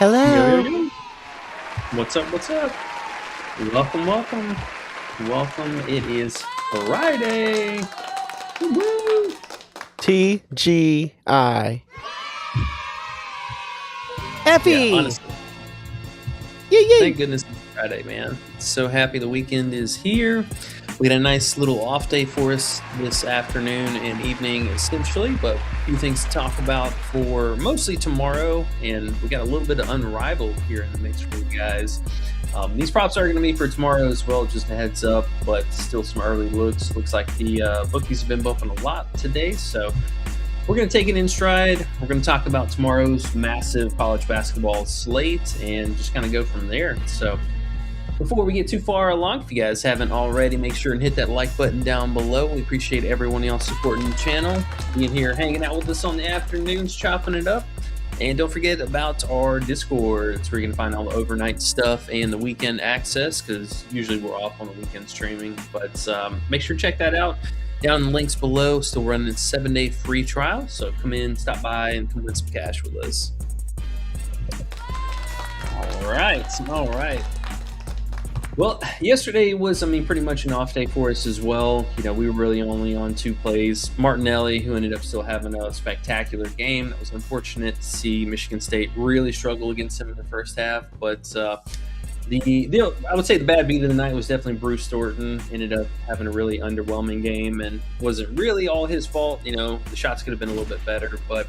Yo, yo, Hello. yo. What's up? What's up? Welcome, welcome. Welcome. It is Friday. Woo-hoo. TGI. Yeah, Effie. honestly, Yay, thank yay. goodness it's Friday, man. So happy the weekend is here. We had a nice little off day for us this afternoon and evening, essentially, but a few things to talk about for mostly tomorrow. And we got a little bit of Unrivaled here in the mix for you guys. These props are going to be for tomorrow as well, just a heads up, but still some early looks. Looks like the bookies have been bumping a lot today, so we're going to take it in stride. We're going to talk about tomorrow's massive college basketball slate and just kind of go from there. So before we get too far along, if you guys haven't already, make sure and hit that like button down below. We appreciate everyone else supporting the channel, being here, hanging out with us on the afternoons, chopping it up. And don't forget about our Discord. It's where you can find all the overnight stuff and the weekend access, because usually we're off on the weekend streaming. But make sure to check that out. Down in the links below, still running a 7-day free trial. So come in, stop by, and come win some cash with us. All right. Well, yesterday was, pretty much an off day for us as well. We were really only on 2 plays. Martinelli, who ended up still having a spectacular game. That was unfortunate to see Michigan State really struggle against him in the first half. But I would say the bad beat of the night was definitely Bruce Thornton. Ended up having a really underwhelming game and wasn't really all his fault. The shots could have been a little bit better, but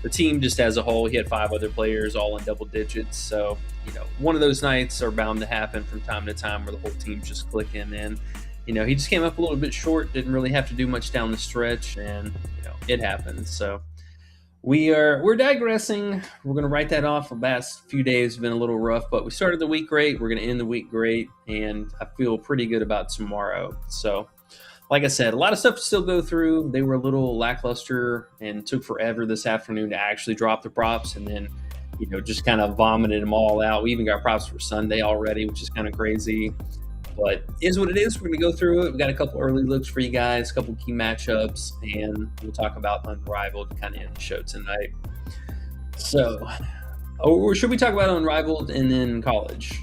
the team just as a whole, he had 5 other players all in double digits. So, one of those nights are bound to happen from time to time where the whole team's just clicking. And, he just came up a little bit short, didn't really have to do much down the stretch, and, it happens. So we're digressing. We're going to write that off. The last few days have been a little rough, but we started the week great. We're going to end the week great, and I feel pretty good about tomorrow. So, like I said, a lot of stuff to still go through. They were a little lackluster and took forever this afternoon to actually drop the props, and then, just kind of vomited them all out. We even got props for Sunday already, which is kind of crazy. But it is what it is. We're going to go through it. We got a couple early looks for you guys, a couple key matchups, and we'll talk about Unrivaled kind of in the show tonight. So, or should we talk about Unrivaled and then college?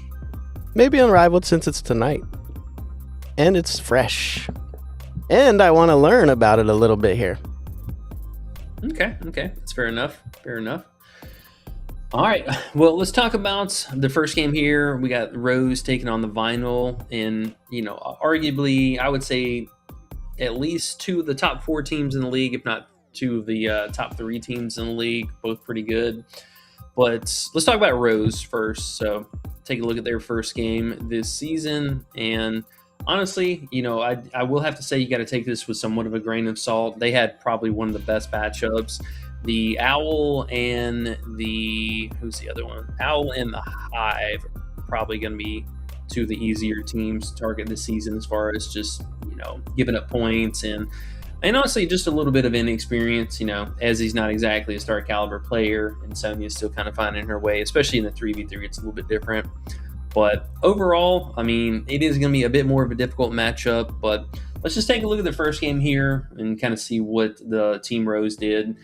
Maybe Unrivaled since it's tonight. And it's fresh. And I want to learn about it a little bit here. Okay. That's fair enough. All right. Well, let's talk about the first game here. We got Rose taking on the Vinyl. And, arguably, I would say at least 2 of the top 4 teams in the league, if not 2 of the top 3 teams in the league, both pretty good. But let's talk about Rose first. So take a look at their first game this season. And honestly, I will have to say you got to take this with somewhat of a grain of salt. They had probably one of the best matchups. The Owl and who's the other one? Owl and the Hive are probably going to be 2 of the easier teams to target this season as far as just, giving up points and honestly just a little bit of inexperience, as he's not exactly a star caliber player and Sonia's still kind of finding her way, especially in the 3v3. It's a little bit different. But overall, it is going to be a bit more of a difficult matchup. But let's just take a look at the first game here and kind of see what the Team Rose did.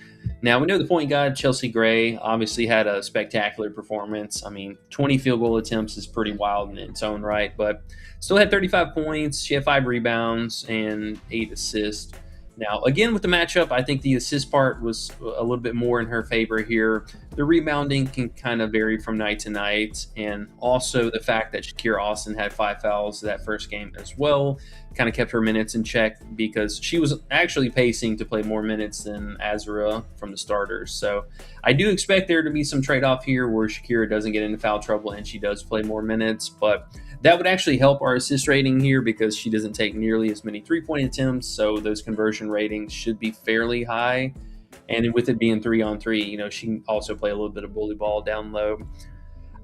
Now, we know the point guard, Chelsea Gray, obviously had a spectacular performance. 20 field goal attempts is pretty wild in its own right, but still had 35 points. She had 5 rebounds and 8 assists. Now, again, with the matchup, I think the assist part was a little bit more in her favor here. The rebounding can kind of vary from night to night. And also the fact that Shakira Austin had 5 fouls that first game as well kind of kept her minutes in check because she was actually pacing to play more minutes than Azra from the starters. So I do expect there to be some trade-off here where Shakira doesn't get into foul trouble and she does play more minutes. But that would actually help our assist rating here because she doesn't take nearly as many 3-point attempts, so those conversion ratings should be fairly high. And with it being 3-on-3, she can also play a little bit of bully ball down low.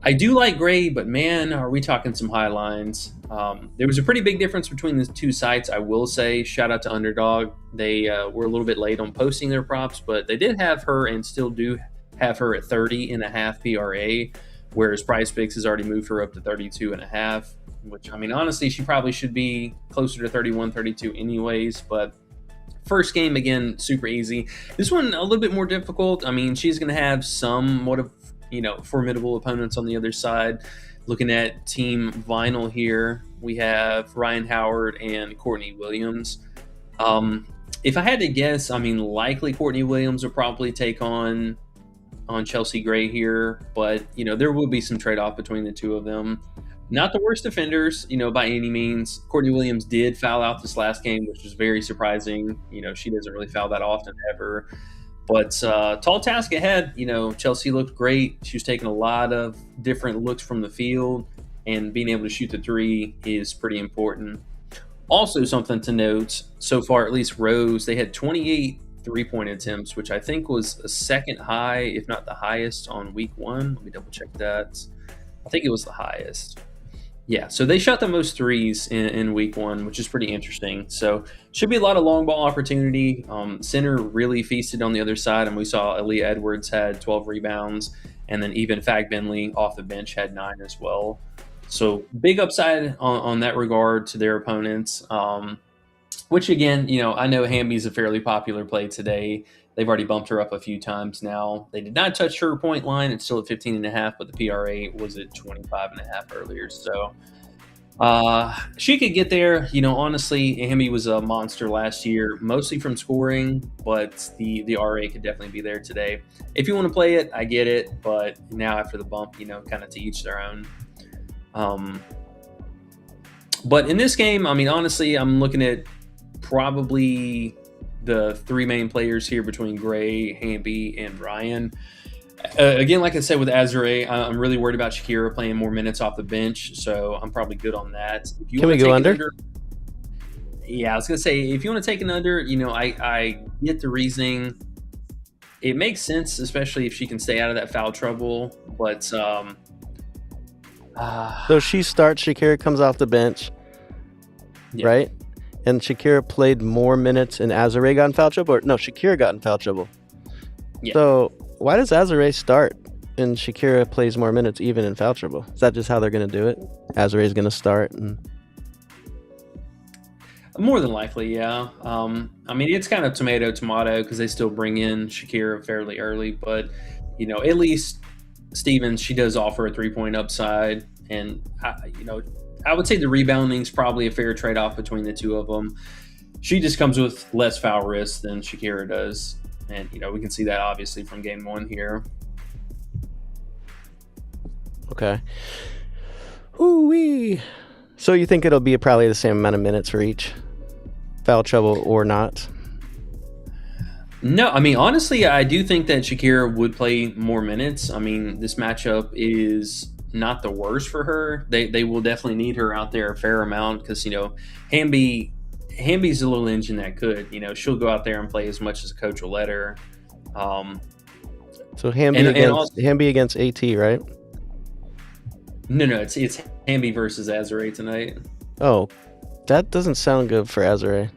I do like Gray, but man, are we talking some high lines. There was a pretty big difference between the 2 sites, I will say. Shout out to Underdog. They were a little bit late on posting their props, but they did have her and still do have her at 30.5 PRA. Whereas Prizepicks has already moved her up to 32.5, which, honestly, she probably should be closer to 31, 32 anyways. But first game, again, super easy. This one, a little bit more difficult. She's going to have somewhat of formidable opponents on the other side. Looking at Team Vinyl here, we have Ryan Howard and Courtney Williams. If I had to guess, I mean, likely Courtney Williams will probably take on Chelsea Gray here, but there will be some trade off between the two of them. Not the worst defenders, by any means. Courtney Williams did foul out this last game, which was very surprising. She doesn't really foul that often ever. But tall task ahead. Chelsea looked great. She was taking a lot of different looks from the field, and being able to shoot the three is pretty important. Also, something to note so far, at least Rose, they had 28 3-point attempts, which I think was a second high, if not the highest, on week one. Let me double check that. I think it was the highest. Yeah, so they shot the most threes in week one, which is pretty interesting. So should be a lot of long ball opportunity. Center really feasted on the other side, and we saw Aaliyah Edwards had 12 rebounds, and then even Fag Bentley off the bench had 9 as well. So big upside on that regard to their opponents. Which again, I know Hamby's a fairly popular play today. They've already bumped her up a few times now. They did not touch her point line. It's still at 15.5, but the PRA was at 25.5 earlier. So she could get there. Honestly, Hamby was a monster last year, mostly from scoring, but the RA could definitely be there today. If you want to play it, I get it. But now after the bump, kind of to each their own. But in this game, I mean, honestly, I'm looking at probably the three main players here between Gray, Hamby, and Ryan. Again, like I said with Azure, I'm really worried about Shakira playing more minutes off the bench, so I'm probably good on that. If you Can we go under? Yeah, I was going to say, if you want to take an under, I get the reasoning. It makes sense, especially if she can stay out of that foul trouble, but... So she starts, Shakira comes off the bench, right? And Shakira played more minutes and Azure got in foul trouble? Or no, Shakira got in foul trouble. Yeah. So why does Azure start and Shakira plays more minutes even in foul trouble? Is that just how they're going to do it? Azure is going to start? More than likely, yeah. I mean, it's kind of tomato because they still bring in Shakira fairly early. But, at least Stevens, she does offer a 3-point upside. And, I would say the rebounding is probably a fair trade-off between the two of them. She just comes with less foul risk than Shakira does. And, we can see that obviously from game one here. Okay. Ooh-wee. So you think it'll be probably the same amount of minutes for each? Foul trouble or not? No, I mean, honestly, I do think that Shakira would play more minutes. I mean, this matchup is not the worst for her. They will definitely need her out there a fair amount because, Hamby's a little engine that could. She'll go out there and play as much as a coach will let her. So Hamby against AT, right? No, it's Hamby versus Azure tonight. Oh, that doesn't sound good for Azure.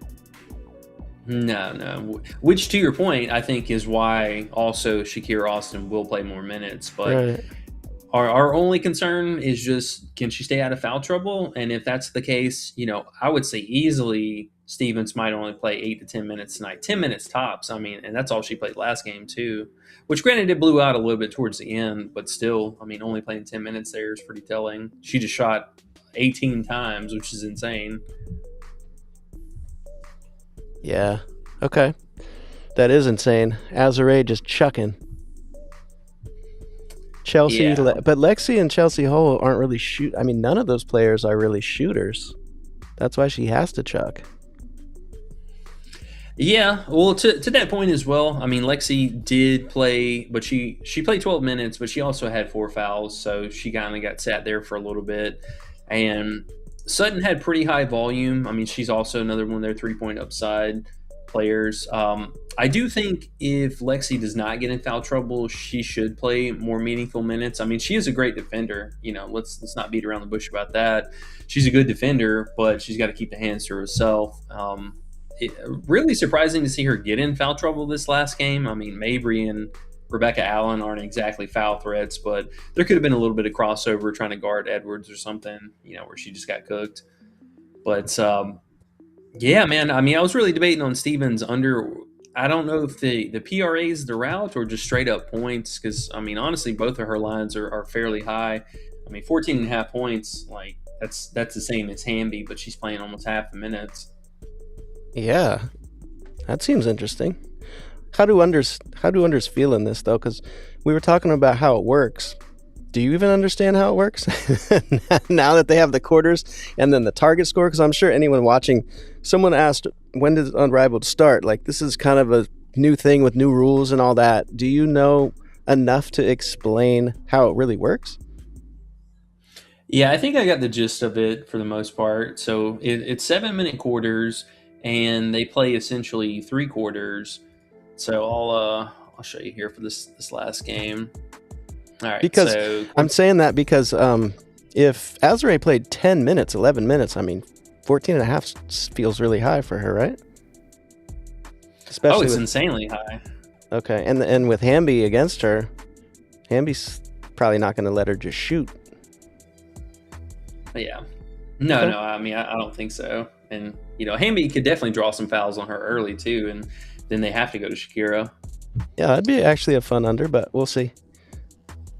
No. Which, to your point, I think is why also Shakira Austin will play more minutes. But right. Our only concern is just, can she stay out of foul trouble? And if that's the case, I would say easily Stevens might only play 8 to 10 minutes tonight. 10 minutes tops. I mean, and that's all she played last game too. Which, granted, it blew out a little bit towards the end, but still, I mean, only playing 10 minutes there is pretty telling. She just shot 18 times, which is insane. Yeah. Okay. That is insane. Azure just chucking. Chelsea, Yeah. But Lexi and Chelsea Hole aren't really I mean, none of those players are really shooters. That's why she has to chuck. Yeah, well, to that point as well. I mean, Lexi did play, but she played 12 minutes, but she also had 4 fouls, so she kind of got sat there for a little bit. And Sutton had pretty high volume. I mean, she's also another one of their 3-point upside players. I do think if Lexi does not get in foul trouble, she should play more meaningful minutes. I mean, she is a great defender. Let's not beat around the bush about that. She's a good defender, but she's got to keep the hands to herself. Really surprising to see her get in foul trouble this last game. I mean, Mabry and Rebecca Allen aren't exactly foul threats, but there could have been a little bit of crossover trying to guard Edwards or something, where she just got cooked. But yeah, man, I mean, I was really debating on Stevens under. I don't know if the PRA is the route or just straight up points. Because I mean, honestly, both of her lines are fairly high. I mean, 14 and a half points, like that's the same as Hamby, but she's playing almost half the minutes. Yeah, that seems interesting. How do unders feel in this though? Because we were talking about how it works. Do you even understand how it works now that they have the quarters and then the target score? Because I'm sure anyone watching, someone asked, when did Unrivaled start? Like, this is kind of a new thing with new rules and all that. Do you know enough to explain how it really works? Yeah, I think I got the gist of it for the most part. So it's 7 minute quarters, and they play essentially three quarters. So I'll show you here for this last game. All right, Because so I'm saying that because if Azure played 10 minutes, 11 minutes, I mean, 14 and a half feels really high for her, right? Especially it's with, insanely high. okay, and with Hamby against her, Hamby's probably not going to let her just shoot. But yeah, no, Okay. no. I mean, I don't think so. And Hamby could definitely draw some fouls on her early too, and then they have to go to Shakira. Yeah, that'd be actually a fun under, but we'll see.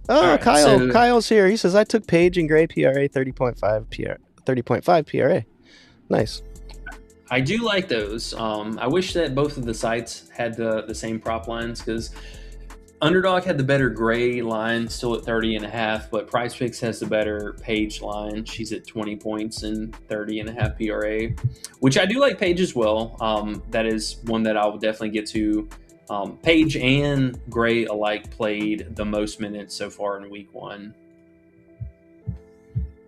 All Oh, right, so Kyle's here. He says I took Paige and Gray PRA 30.5 PRA. Nice. I do like those. I wish that both of the sites had the same prop lines, because Underdog had the better Gray line, still at 30 and a half, but Prizepicks has the better Page line. She's at 20 points and 30 and a half PRA, which I do like Page as well. That is one that I will definitely get to. Page and Gray alike played the most minutes so far in week one.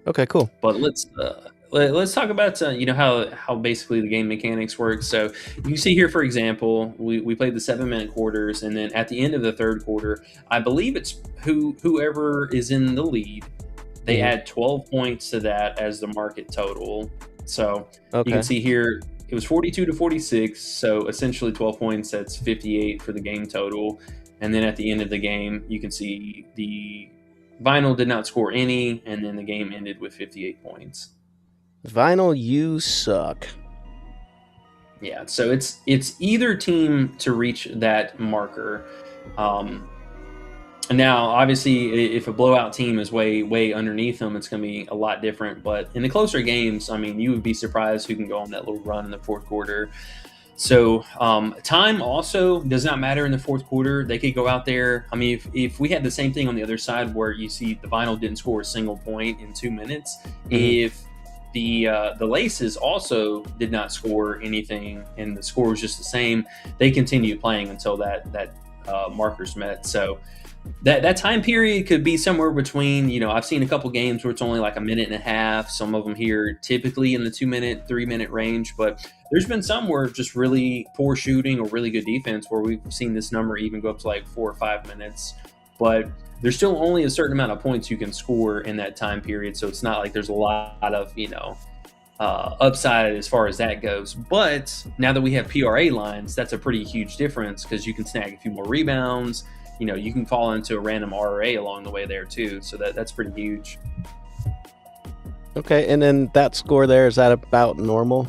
Okay, cool. But let's talk about how basically the game mechanics work. So you can see here, for example, we played the 7 minute quarters, and then at the end of the third quarter, I believe it's whoever is in the lead, they add 12 points to that as the market total. So you can see here it was 42-46, so essentially 12 points, that's 58 for the game total. And then at the end of the game, you can see the Vinyl did not score any, and then the game ended with 58 points. Vinyl, you suck. Yeah, so it's either team to reach that marker. Now, obviously, if a blowout team is way underneath them, it's going to be a lot different. But in the closer games, I mean, you would be surprised who can go on that little run in the fourth quarter. So time also does not matter in the fourth quarter. They could go out there. I mean, if we had the same thing on the other side where you see the Vinyl didn't score a single point in 2 minutes, if the Laces also did not score anything and the score was just the same, they continued playing until that marker's met. So that time period could be somewhere between, I've seen a couple games where it's only like a minute and a half. Some of them here typically in the 2 minute, 3 minute range, but there's been some where just really poor shooting or really good defense where we've seen this number even go up to like 4 or 5 minutes. But there's still only a certain amount of points you can score in that time period. So it's not like there's a lot of, upside as far as that goes. But now that we have PRA lines, that's a pretty huge difference because you can snag a few more rebounds. You can fall into a random RA along the way there too. So that's pretty huge. Okay, and then that score there, is that about normal?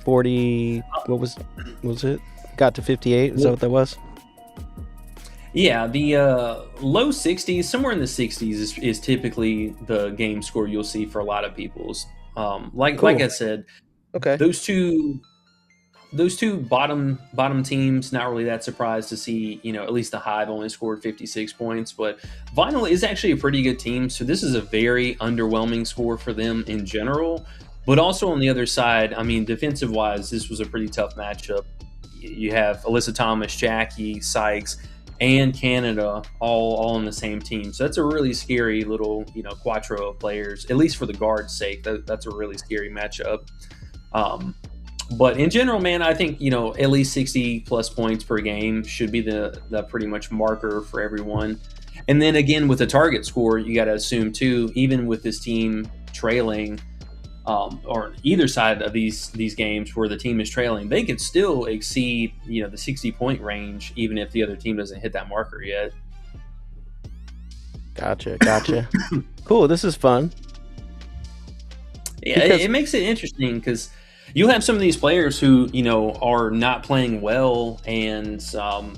40, what was it? Got to 58, is that what that was? Yeah, the low 60s, somewhere in the 60s is typically the game score you'll see for a lot of people's. Like I said, okay, those two bottom teams, not really that surprised to see, at least the Hive only scored 56 points, but Vinyl is actually a pretty good team. So this is a very underwhelming score for them in general, but also on the other side, I mean, defensive wise, this was a pretty tough matchup. You have Alyssa Thomas, Jackie, Sykes, and Canada all on the same team. So that's a really scary little, quattro of players, at least for the guard's sake. That's a really scary matchup. But in general, man, I think, at least 60 plus points per game should be the pretty much marker for everyone. And then again, with the target score, you got to assume too, even with this team trailing, or either side of these games where the team is trailing, they could still exceed, the 60-point range, even if the other team doesn't hit that marker yet. Gotcha. Cool, this is fun. Yeah, it makes it interesting because, you'll have some of these players who, are not playing well, and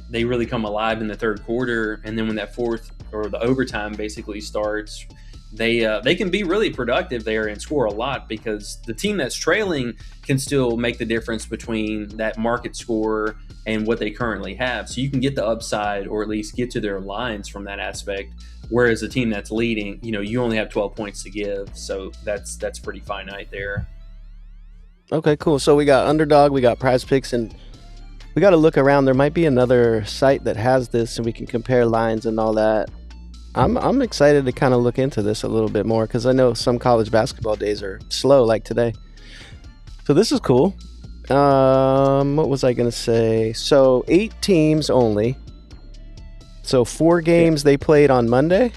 they really come alive in the third quarter. And then when that fourth or the overtime basically starts, they can be really productive there and score a lot, because the team that's trailing can still make the difference between that market score and what they currently have. So you can get the upside, or at least get to their lines from that aspect. Whereas a team that's leading, you only have 12 points to give. So that's pretty finite there. Okay, cool. So we got Underdog, we got Prizepicks, and we got to look around. There might be another site that has this, and we can compare lines and all that. I'm excited to kind of look into this a little bit more, because I know some college basketball days are slow, like today. So this is cool. What was I going to say? So 8 teams only. So 4 games they played on Monday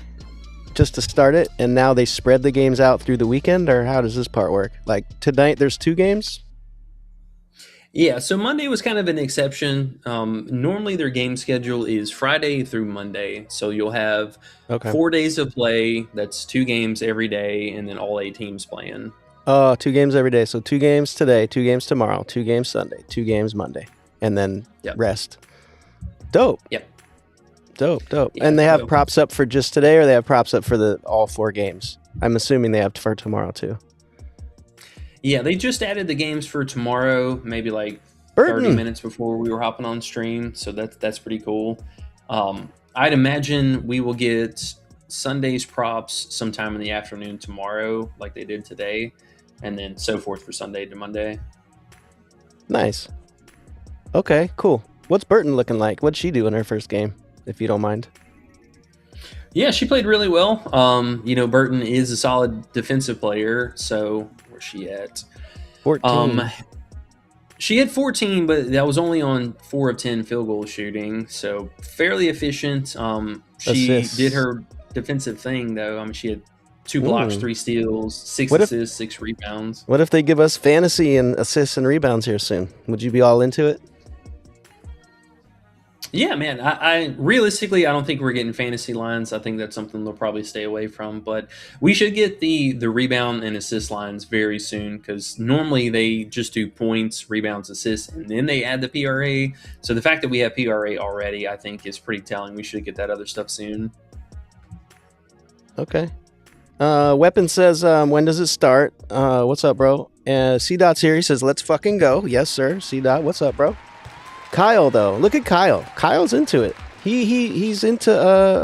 just to start it, and now they spread the games out through the weekend, or how does this part work? Like tonight there's 2 games? Yeah, so Monday was kind of an exception. Normally their game schedule is Friday through Monday. So you'll have 4 days of play. That's 2 games every day, and then all 8 teams playing. 2 games every day. So 2 games today, 2 games tomorrow, 2 games Sunday, 2 games Monday, and then rest. Dope. Yep. Dope. Yeah, and they have props up for just today, or they have props up for all 4 games? I'm assuming they have for tomorrow too. Yeah, they just added the games for tomorrow, maybe like 30 minutes before we were hopping on stream. So that's pretty cool. I'd imagine we will get Sunday's props sometime in the afternoon tomorrow, like they did today, and then so forth for Sunday to Monday. Nice. Okay, cool. What's Burton looking like? What'd she do in her first game, if you don't mind? Yeah, she played really well. Burton is a solid defensive player. So where's she at? 14. She had 14, but that was only on 4 of 10 field goal shooting. So fairly efficient. She Assists. did her defensive thing, though. I mean, she had 2 blocks, 3 steals, 6 assists, 6 rebounds. What if they give us fantasy and assists and rebounds here soon? Would you be all into it? Yeah, man. I realistically, I don't think we're getting fantasy lines. I think that's something they'll probably stay away from. But we should get the rebound and assist lines very soon, because normally they just do points, rebounds, assists, and then they add the PRA. So the fact that we have PRA already, I think, is pretty telling. We should get that other stuff soon. Okay. Weapon says, when does it start? What's up, bro? C-Dot's here. He says, let's fucking go. Yes, sir. C-Dot, what's up, bro? Kyle, though, look at Kyle. Kyle's into it. He's into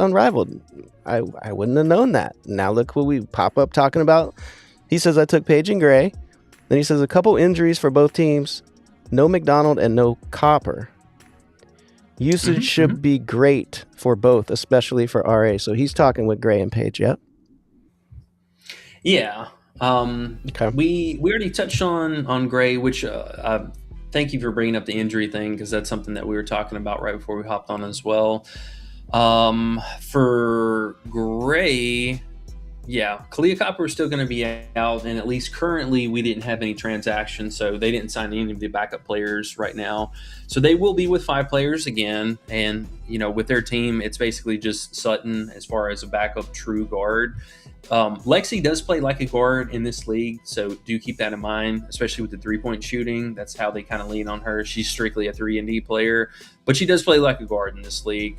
Unrivaled. I wouldn't have known that. Now look what we pop up talking about. He says, I took Paige and Gray. Then he says, a couple injuries for both teams. No McDonald and no Copper. Usage should be great for both, especially for RA. So he's talking with Gray and Paige, yep. Yeah. Okay. We already touched on Gray, which thank you for bringing up the injury thing, because that's something that we were talking about right before we hopped on as well. For Gray, yeah, Kalia Copper is still going to be out, and at least currently we didn't have any transactions, so they didn't sign any of the backup players right now. So they will be with 5 players again, and with their team, it's basically just Sutton as far as a backup true guard. Lexi does play like a guard in this league, so do keep that in mind, especially with the 3-point shooting. That's how they kind of lean on her. She's strictly a 3-and-D player, but she does play like a guard in this league.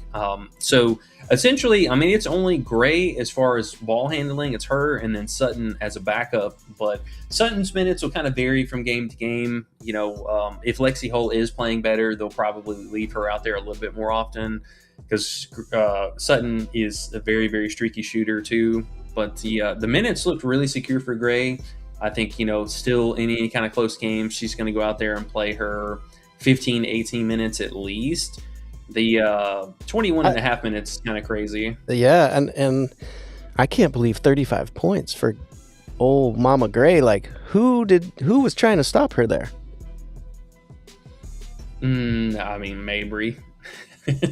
So essentially, I mean, it's only Gray as far as ball handling. It's her and then Sutton as a backup, but Sutton's minutes will kind of vary from game to game. If Lexi Hull is playing better, they'll probably leave her out there a little bit more often, because Sutton is a very, very streaky shooter too. But the minutes looked really secure for Gray. I think, still in any kind of close game, she's going to go out there and play her 15, 18 minutes at least. The 21 and a half minutes is kind of crazy. Yeah, and I can't believe 35 points for old Mama Gray. Like, who was trying to stop her there? I mean, Mabry.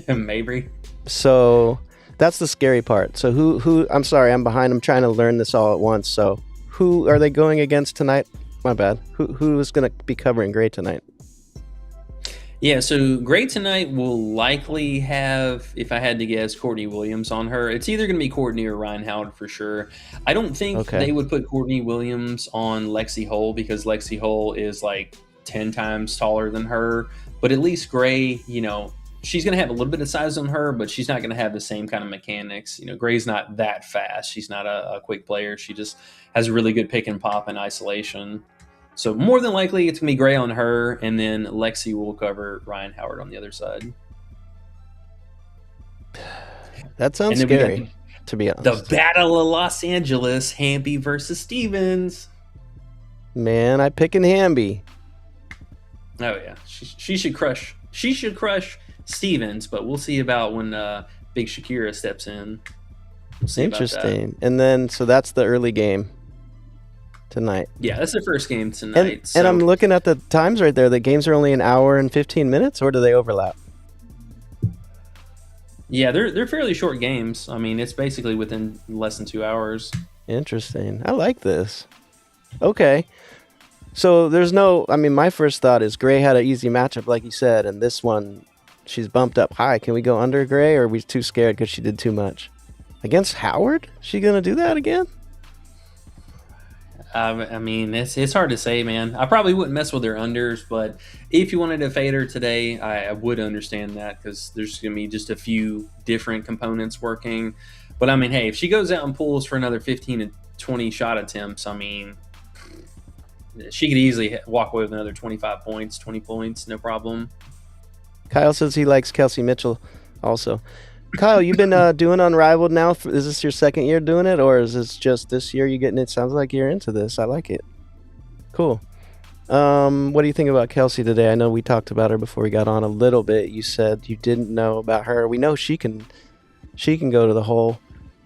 Mabry. So that's the scary part. So who I'm sorry, I'm behind. I'm trying to learn this all at once. So who are they going against tonight? My bad. Who is going to be covering Gray tonight? Yeah, so Gray tonight will likely have, if I had to guess, Courtney Williams on her. It's either going to be Courtney or Ryan Howard for sure. I don't think Okay. they would put Courtney Williams on Lexi Hull because Lexi Hull is like 10 times taller than her. But at least Gray, she's going to have a little bit of size on her, but she's not going to have the same kind of mechanics. Gray's not that fast. She's not a quick player. She just has a really good pick and pop and isolation. So more than likely, it's gonna be Gray on her, and then Lexi will cover Ryan Howard on the other side. That sounds And then we got scary, to be the honest. Battle of Los Angeles, Hamby versus Stevens. Man, I picking Hamby. Oh yeah, she should crush. She should crush Stevens, but we'll see about when Big Shakira steps in. We'll see about that. Interesting. And then, so that's the early game tonight. Yeah, that's the first game tonight. And I'm looking at the times right there. The games are only an hour and 15 minutes, or do they overlap? Yeah, they're fairly short games. I mean, it's basically within less than 2 hours. Interesting. I like this. Okay. So there's no, I mean, my first thought is Gray had an easy matchup, like you said, and this one, she's bumped up high. Can we go under Gray, or are we too scared because she did too much? Against Howard? She going to do that again? I mean, it's hard to say, man. I probably wouldn't mess with their unders, but if you wanted to fade her today, I would understand that because there's going to be just a few different components working. But I mean, hey, if she goes out and pulls for another 15 to 20 shot attempts, I mean, she could easily walk away with another 25 points, 20 points, no problem. Kyle says he likes Kelsey Mitchell also. Kyle, you've been doing Unrivaled now. Is this your second year doing it, or is this just this year you getting it? Sounds like you're into this. I like it. Cool. What do you think about Kelsey today? I know we talked about her before we got on a little bit. You said you didn't know about her. We know she can go to the hole.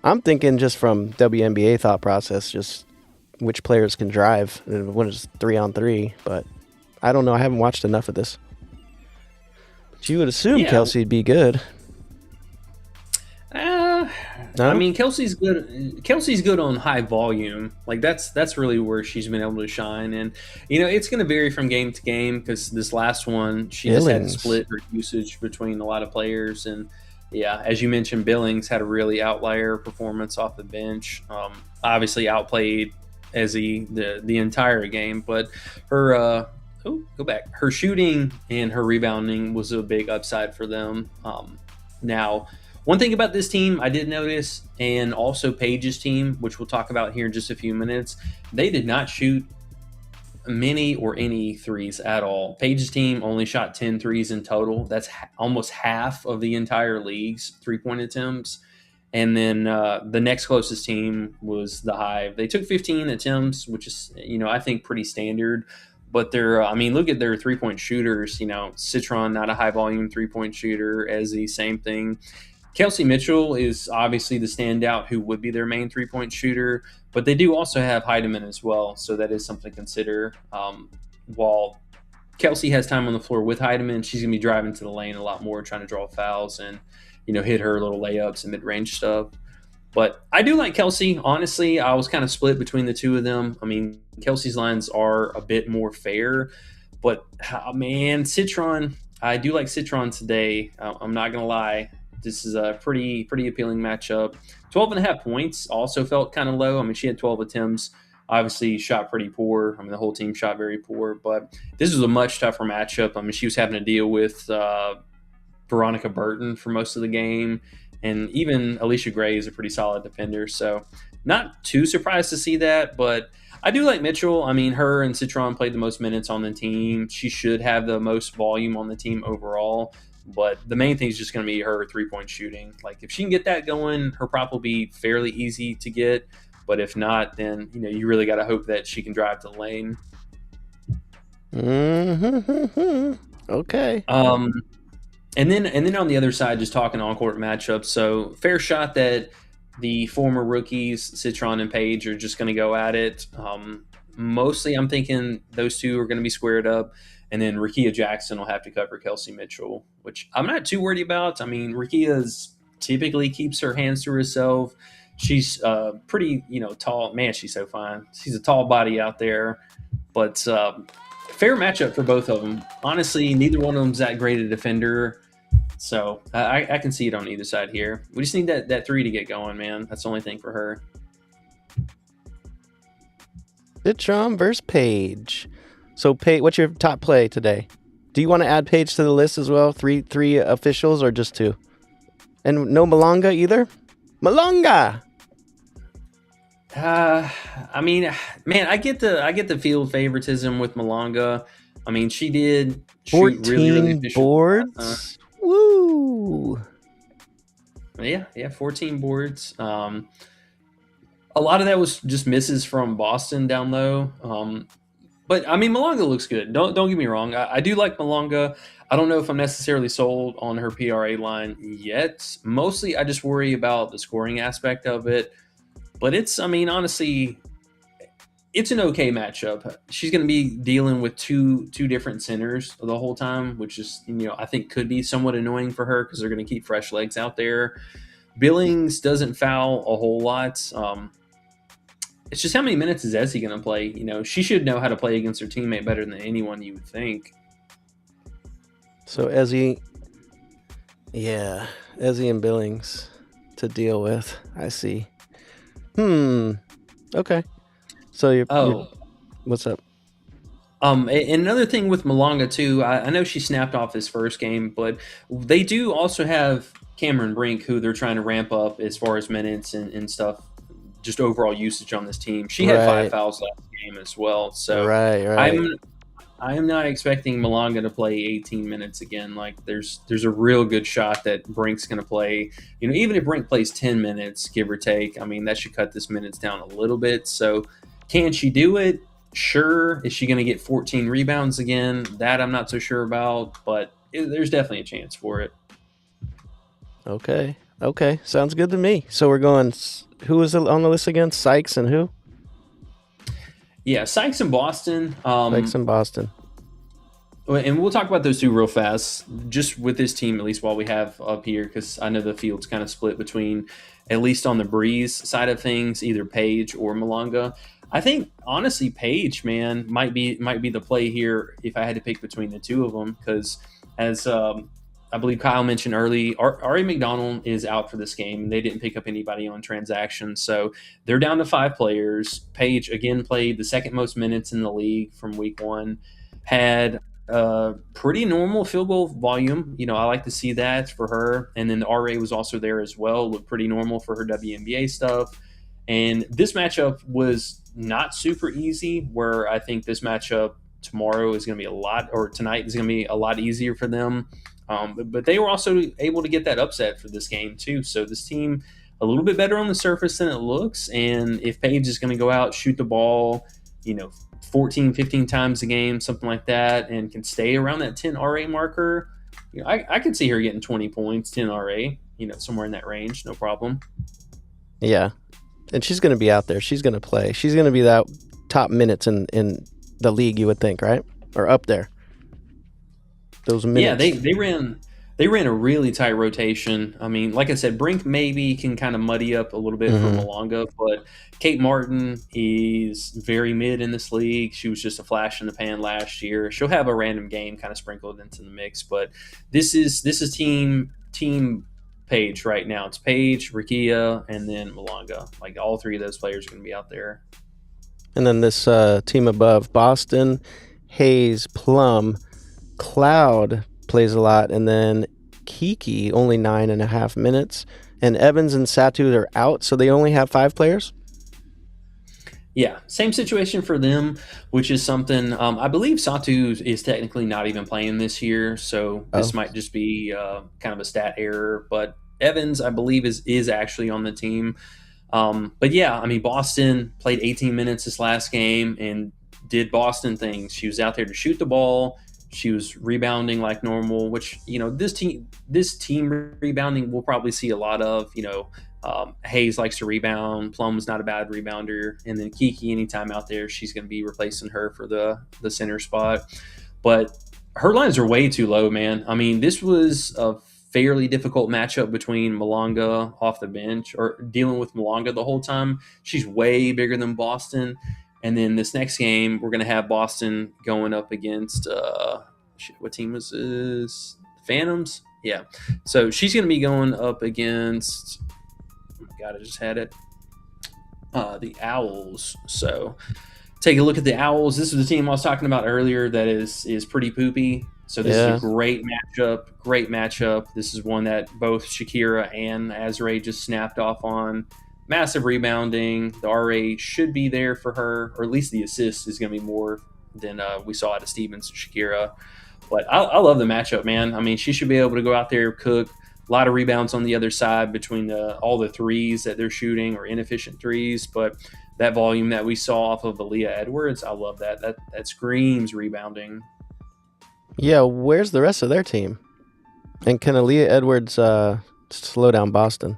I'm thinking just from WNBA thought process, just which players can drive when it's 3-on-3. But I don't know. I haven't watched enough of this. But you would assume Kelsey'd be good. I mean, Kelsey's good. Kelsey's good on high volume. Like that's really where she's been able to shine. And it's going to vary from game to game because this last one she just had to split her usage between a lot of players. And yeah, as you mentioned, Billings had a really outlier performance off the bench. Obviously outplayed Ezzy the entire game, but her her shooting and her rebounding was a big upside for them. Now, one thing about this team I did notice, and also Paige's team, which we'll talk about here in just a few minutes, they did not shoot many or any threes at all. Paige's team only shot 10 threes in total. That's almost half of the entire league's three-point attempts. And then the next closest team was the Hive. They took 15 attempts, which is, I think pretty standard. But look at their three-point shooters. Citron, not a high-volume three-point shooter. Ezzy, same thing. Kelsey Mitchell is obviously the standout who would be their main three-point shooter, but they do also have Heidemann as well, so that is something to consider. While Kelsey has time on the floor with Heidemann, she's going to be driving to the lane a lot more, trying to draw fouls and, hit her little layups and mid-range stuff. But I do like Kelsey. Honestly, I was kind of split between the two of them. I mean, Kelsey's lines are a bit more fair, but, man, Citron, I do like Citron today. I'm not going to lie. This is a pretty appealing matchup. 12.5 points also felt kind of low. I mean, she had 12 attempts. Obviously, shot pretty poor. I mean, the whole team shot very poor. But this was a much tougher matchup. I mean, she was having to deal with Veronica Burton for most of the game. And even Alicia Gray is a pretty solid defender. So not too surprised to see that. But I do like Mitchell. I mean, her and Citron played the most minutes on the team. She should have the most volume on the team overall. But the main thing is just going to be her three-point shooting. Like, if she can get that going, her prop will be fairly easy to get. But if not, then, you really got to hope that she can drive to the lane. Mm-hmm. Okay. And then on the other side, just talking on-court matchups. So, fair shot that the former rookies, Citron and Paige, are just going to go at it. Mostly, I'm thinking those two are going to be squared up. And then Rickea Jackson will have to cover Kelsey Mitchell, which I'm not too worried about. I mean, Rickea's typically keeps her hands to herself. She's pretty, tall. Man, she's so fine. She's a tall body out there. But fair matchup for both of them. Honestly, neither one of them's that great a defender. So I can see it on either side here. We just need that three to get going, man. That's the only thing for her. Citron versus Paige. So, Paige, what's your top play today? Do you want to add Paige to the list as well? Three officials or just two? And no Malonga either? Malonga! I mean, man, I get the field favoritism with Malonga. I mean, she did shoot 14 really efficient boards. Woo! Yeah, 14 boards. A lot of that was just misses from Boston down low. But I mean, Malonga looks good. Don't get me wrong. I do like Malonga. I don't know if I'm necessarily sold on her PRA line yet. Mostly, I just worry about the scoring aspect of it. But I mean, honestly, it's an okay matchup. She's going to be dealing with two different centers the whole time, which is, I think could be somewhat annoying for her because they're going to keep fresh legs out there. Billings doesn't foul a whole lot. It's just how many minutes is Ezzy going to play? She should know how to play against her teammate better than anyone you would think. So Ezzy and Billings to deal with. I see. Okay. So you're what's up? And another thing with Malonga too, I know she snapped off his first game, but they do also have Cameron Brink, who they're trying to ramp up as far as minutes and stuff, just overall usage on this team. She had 5 fouls last game as well. So I am not expecting Malonga to play 18 minutes again. Like there's a real good shot that Brink's going to play. Even if Brink plays 10 minutes, give or take, I mean, that should cut this minutes down a little bit. So can she do it? Sure. Is she going to get 14 rebounds again? That I'm not so sure about, but there's definitely a chance for it. Okay. Sounds good to me. So we're going, who was on the list again? Sykes and who? Yeah, Sykes and Boston. Sykes and Boston. And we'll talk about those two real fast, just with this team, at least while we have up here, because I know the field's kind of split between, at least on the Breeze side of things, either Paige or Malonga. I think, honestly, Paige, man, might be the play here if I had to pick between the two of them, because as I believe Kyle mentioned early, Ari McDonald is out for this game, and they didn't pick up anybody on transactions. So they're down to 5 players. Paige, again, played the second most minutes in the league from week 1, had pretty normal field goal volume. I like to see that for her. And then the RA was also there as well, looked pretty normal for her WNBA stuff. And this matchup was not super easy, where I think this matchup tomorrow is going to be tonight is going to be a lot easier for them. But they were also able to get that upset for this game too. So this team a little bit better on the surface than it looks. And if Paige is going to go out, shoot the ball, 14, 15 times a game, something like that, and can stay around that 10 RA marker, I could see her getting 20 points, 10 RA, somewhere in that range, no problem. Yeah. And she's going to be out there. She's going to play. She's going to be that top minutes in the league, you would think, right? Or up there. Those minutes. Yeah, they ran a really tight rotation. I mean, like I said, Brink maybe can kind of muddy up a little bit for Malonga, but Kate Martin is very mid in this league. She was just a flash in the pan last year. She'll have a random game kind of sprinkled into the mix, but this is team Paige right now. It's Paige, Rikia, and then Malonga. Like all 3 of those players are going to be out there. And then this team above, Boston, Hayes, Plum, Cloud plays a lot, and then Kiki only 9.5 minutes, and Evans and Satu are out, so they only have 5 players. Yeah, same situation for them, which is something I believe Satu is technically not even playing this year, so this might just be kind of a stat error. But Evans, I believe, is actually on the team. But yeah, I mean, Boston played 18 minutes this last game and did Boston things. She was out there to shoot the ball. She was rebounding like normal, which, this team rebounding we'll probably see a lot of. Hayes likes to rebound. Plum's not a bad rebounder. And then Kiki, anytime out there, she's going to be replacing her for the center spot. But her lines are way too low, man. I mean, this was a fairly difficult matchup between Malonga off the bench, or dealing with Malonga the whole time. She's way bigger than Boston. And then this next game, we're going to have Boston going up against what team was this? Phantoms? Yeah. So she's going to be going up against, oh my God, I just had it. The Owls. So take a look at the Owls. This is the team I was talking about earlier that is pretty poopy. So this is a great matchup. This is one that both Shakira and Azrae just snapped off on. Massive rebounding. The RA should be there for her, or at least the assist is going to be more than we saw out of Stevens and Shakira. But I love the matchup, man. I mean, she should be able to go out there, cook. A lot of rebounds on the other side between all the threes that they're shooting, or inefficient threes. But that volume that we saw off of Aaliyah Edwards, I love that. That screams rebounding. Yeah, where's the rest of their team? And can Aaliyah Edwards slow down Boston?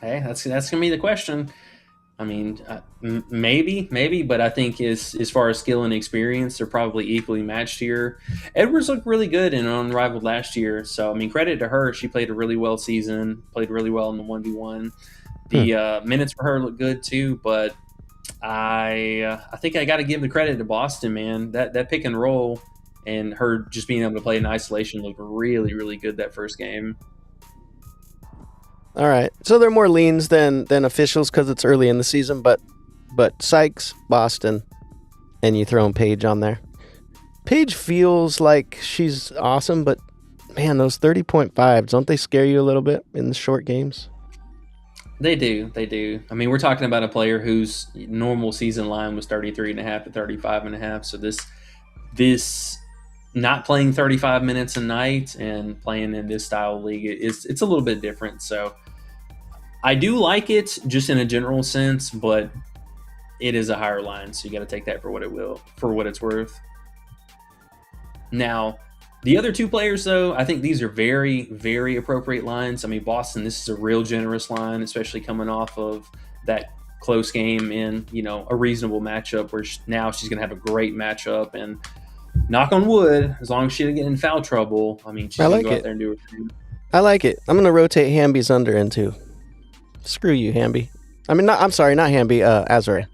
Hey, that's gonna be the question. I mean, maybe, but I think as far as skill and experience, they're probably equally matched here. Edwards looked really good in Unrivaled last year, so I mean, credit to her. She played a really well season, played really well in the 1v1. The minutes for her look good too, but I think I got to give the credit to Boston, man. That pick and roll and her just being able to play in isolation looked really, really good that first game. All right, so they're more leans than officials because it's early in the season, but Sykes, Boston, and you throw in Paige on there. Paige feels like she's awesome, but man, those 30.5s, don't they scare you a little bit in the short games? They do. I mean, we're talking about a player whose normal season line was 33.5 to 35.5. So this not playing 35 minutes a night and playing in this style of league, it's a little bit different. So I do like it just in a general sense, but it is a higher line, so you got to take that for what it's worth. Now, the other two players, though, I think these are very, very appropriate lines. I mean, Boston, this is a real generous line, especially coming off of that close game in, a reasonable matchup where now she's going to have a great matchup. And knock on wood, as long as she didn't get in foul trouble, I mean, she's going to go out there and do her thing. I like it. I'm going to rotate Hamby's under into. Screw you, Hamby. I mean, not Hamby, Azrae.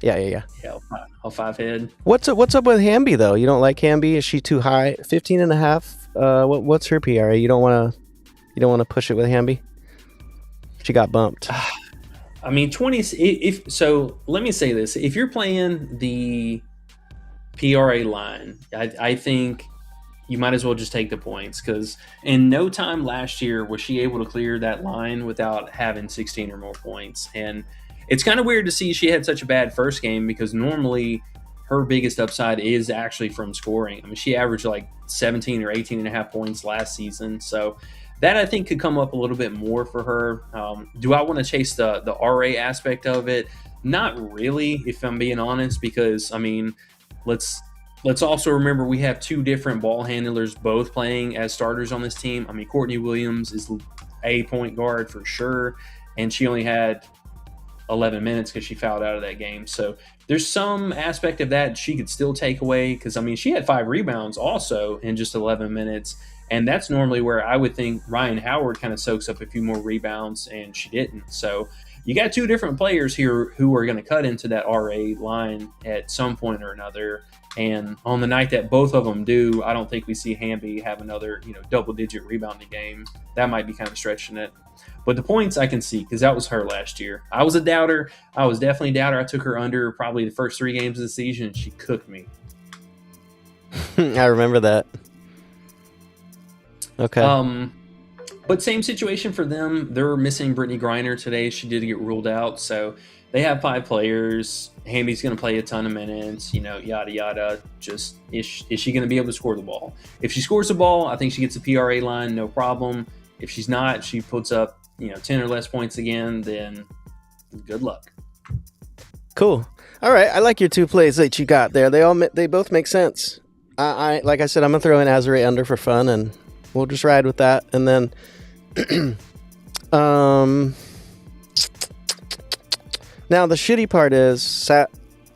Yeah. Yeah, I'll five head. What's up with Hamby, though? You don't like Hamby? Is she too high? 15.5. What's her PRA? You don't want to push it with Hamby? She got bumped. I mean, 20. So, let me say this: if you're playing the PRA line, I think you might as well just take the points, because in no time last year was she able to clear that line without having 16 or more points. And it's kind of weird to see she had such a bad first game, because normally her biggest upside is actually from scoring. I mean, she averaged like 17 or 18.5 points last season. So that I think could come up a little bit more for her. Do I want to chase the RA aspect of it? Not really, if I'm being honest, because I mean, let's also remember we have two different ball handlers both playing as starters on this team. I mean, Courtney Williams is a point guard for sure, and she only had 11 minutes because she fouled out of that game. So there's some aspect of that she could still take away, because I mean, she had 5 rebounds also in just 11 minutes, and that's normally where I would think Ryan Howard kind of soaks up a few more rebounds, and she didn't. So you got two different players here who are going to cut into that RA line at some point or another. And on the night that both of them do, I don't think we see Hamby have another, double-digit rebounding game. That might be kind of stretching it. But the points I can see, because that was her last year. I was a doubter. I was definitely a doubter. I took her under probably the first 3 games of the season, and she cooked me. I remember that. Okay. But same situation for them. They're missing Brittany Griner today. She did get ruled out, so they have 5 players. Hamby's going to play a ton of minutes, yada, yada. Just, is she going to be able to score the ball? If she scores the ball, I think she gets a PRA line, no problem. If she's not, she puts up, 10 or less points again, then good luck. Cool. All right. I like your 2 plays that you got there. They both make sense. I like I said, I'm going to throw in Azrae under for fun, and we'll just ride with that. And then, now the shitty part is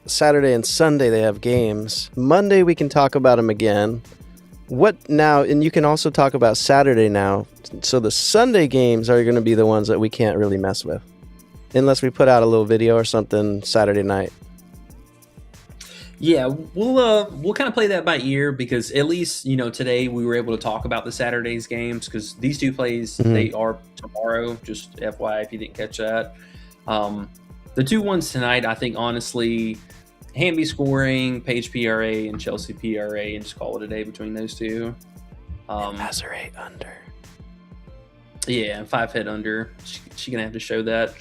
Saturday and Sunday they have games. Monday we can talk about them again. What now? And you can also talk about Saturday now. So the Sunday games are going to be the ones that we can't really mess with. unless we put out a little video or something Saturday night. Yeah, we'll kind of play that by ear because at least today we were able to talk about the Saturday's games because these two plays they are tomorrow. Just FYI if you didn't catch that. The two ones tonight, I think honestly, Hamby scoring, Paige PRA, and Chelsea PRA, and just call it a day between those two. Azurate under. Yeah, 5 head under. She gonna have to show that.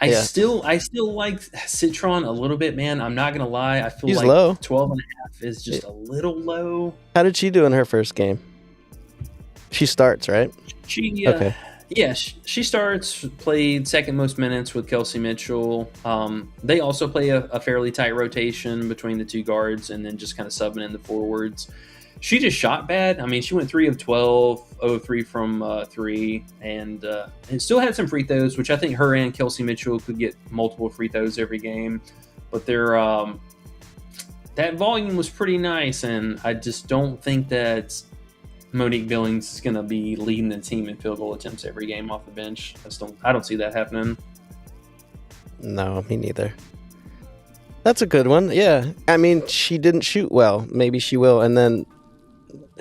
I still like Citron a little bit, man. I'm not gonna lie. I feel He's like low. 12.5 is just a little low. How did she do in her first game? She starts, right? Okay. Yeah, she starts, played second most minutes with Kelsey Mitchell. They also play a fairly tight rotation between the two guards and then just kind of subbing in the forwards. She just shot bad. I mean, she went 3 of 12, 0 of 3 from 3, and still had some free throws, which I think her and Kelsey Mitchell could get multiple free throws every game. But that volume was pretty nice, and I just don't think that Monique Billings is going to be leading the team in field goal attempts every game off the bench. I don't see that happening. No, me neither. That's a good one. Yeah. I mean, she didn't shoot well. Maybe she will. And then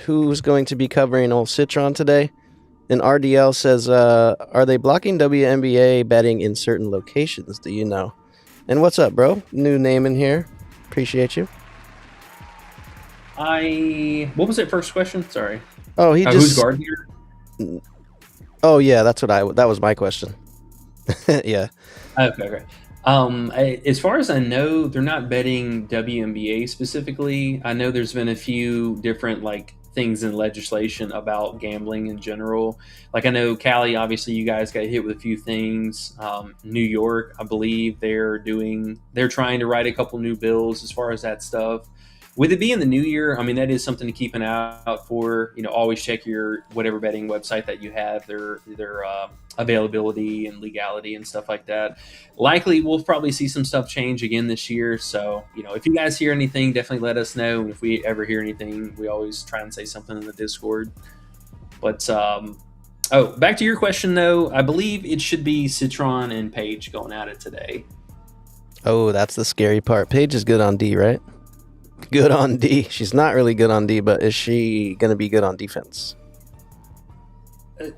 who's going to be covering old Citron today? And RDL says, are they blocking WNBA betting in certain locations? Do you know? And what's up, bro? New name in here. Appreciate you. What was that first question? Sorry. Oh, who's guard here? Oh yeah, that was my question. Yeah. Okay. As far as I know, they're not betting WNBA specifically. I know there's been a few different things in legislation about gambling in general. I know Cali, obviously you guys got hit with a few things. New York, I believe they're trying to write a couple new bills as far as that stuff. With it being the new year, I mean, that is something to keep an eye out for. Always check your whatever betting website that you have, their availability and legality and stuff like that. Likely, we'll probably see some stuff change again this year. So, if you guys hear anything, definitely let us know. And if we ever hear anything, we always try and say something in the Discord. But, back to your question, though. I believe it should be Citron and Paige going at it today. Oh, that's the scary part. Paige is good on D, right? Good on D. She's not really good on D, but is she going to be good on defense?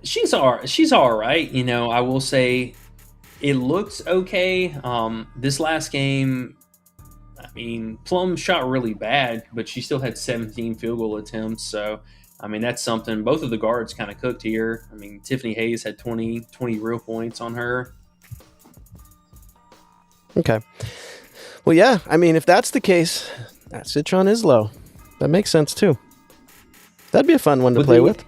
She's all right. I will say it looks okay. This last game, I mean, Plum shot really bad, but she still had 17 field goal attempts. So, I mean, that's something. Both of the guards kind of cooked here. I mean, Tiffany Hayes had 20 real points on her. Okay. Well, yeah. I mean, if that's the case, that Citron is low. That makes sense too. That'd be a fun one to play with.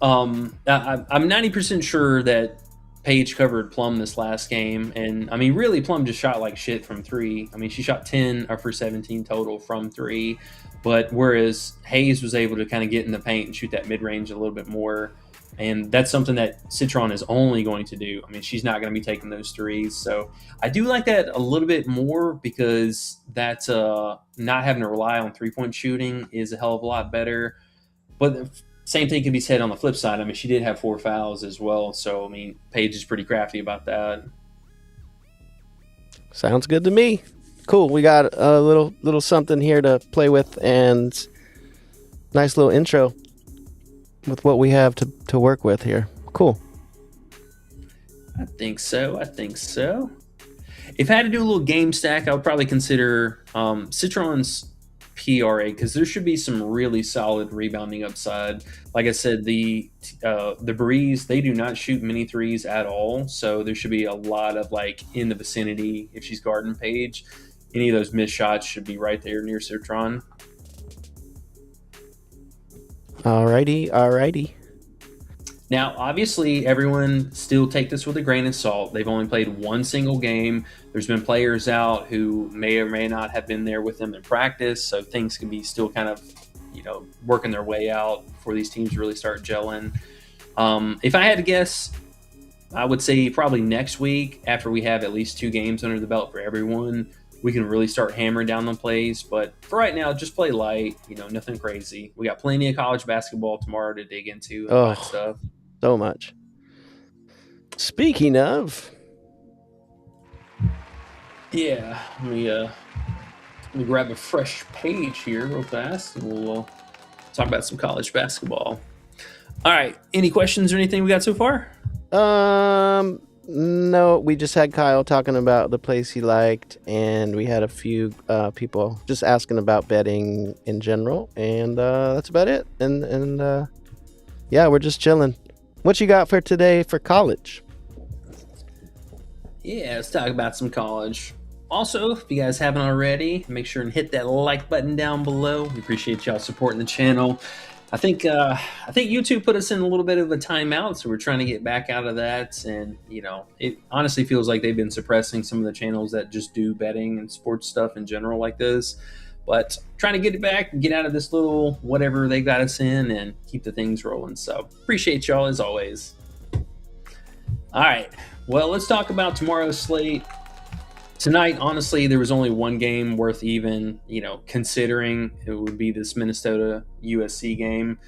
I'm 90% sure that Paige covered Plum this last game, and I mean, really, Plum just shot like shit from 3. I mean, she shot 10 of her 17 total from 3, but whereas Hayes was able to kind of get in the paint and shoot that mid range a little bit more. And that's something that Citron is only going to do. I mean, she's not going to be taking those threes. So I do like that a little bit more because that's not having to rely on three-point shooting is a hell of a lot better. But the same thing can be said on the flip side. I mean, she did have 4 fouls as well. So, I mean, Paige is pretty crafty about that. Sounds good to me. Cool. We got a little something here to play with and nice little intro with what we have to work with here. Cool. I think so. If I had to do a little game stack, I would probably consider Citron's PRA because there should be some really solid rebounding upside. Like I said, the Breeze, they do not shoot many threes at all, so there should be a lot of in the vicinity if she's guarding Paige. Any of those missed shots should be right there near Citron. Alrighty. Now, obviously, everyone still take this with a grain of salt. They've only played one single game. There's been players out who may or may not have been there with them in practice, so things can be still kind of, working their way out before these teams really start gelling. If I had to guess, I would say probably next week, after we have at least 2 games under the belt for everyone, we can really start hammering down the plays. But for right now, just play light, nothing crazy. We got plenty of college basketball tomorrow to dig into and all that stuff. So much. Speaking of, Yeah, let me grab a fresh page here real fast, and we'll talk about some college basketball. All right, any questions or anything we got so far? No, we just had Kyle talking about the place he liked, and we had a few people just asking about betting in general, and that's about it. And yeah, we're just chilling. What you got for today for college? Yeah, let's talk about some college. Also, if you guys haven't already, make sure and hit that like button down below. We appreciate y'all supporting the channel. I think YouTube put us in a little bit of a timeout, so we're trying to get back out of that. And it honestly feels like they've been suppressing some of the channels that just do betting and sports stuff in general like this. But trying to get it back, get out of this little whatever they got us in, and keep the things rolling. So appreciate y'all as always. All right, well, let's talk about tomorrow's slate. Tonight, honestly, there was only one game worth even, considering. It would be this Minnesota USC game.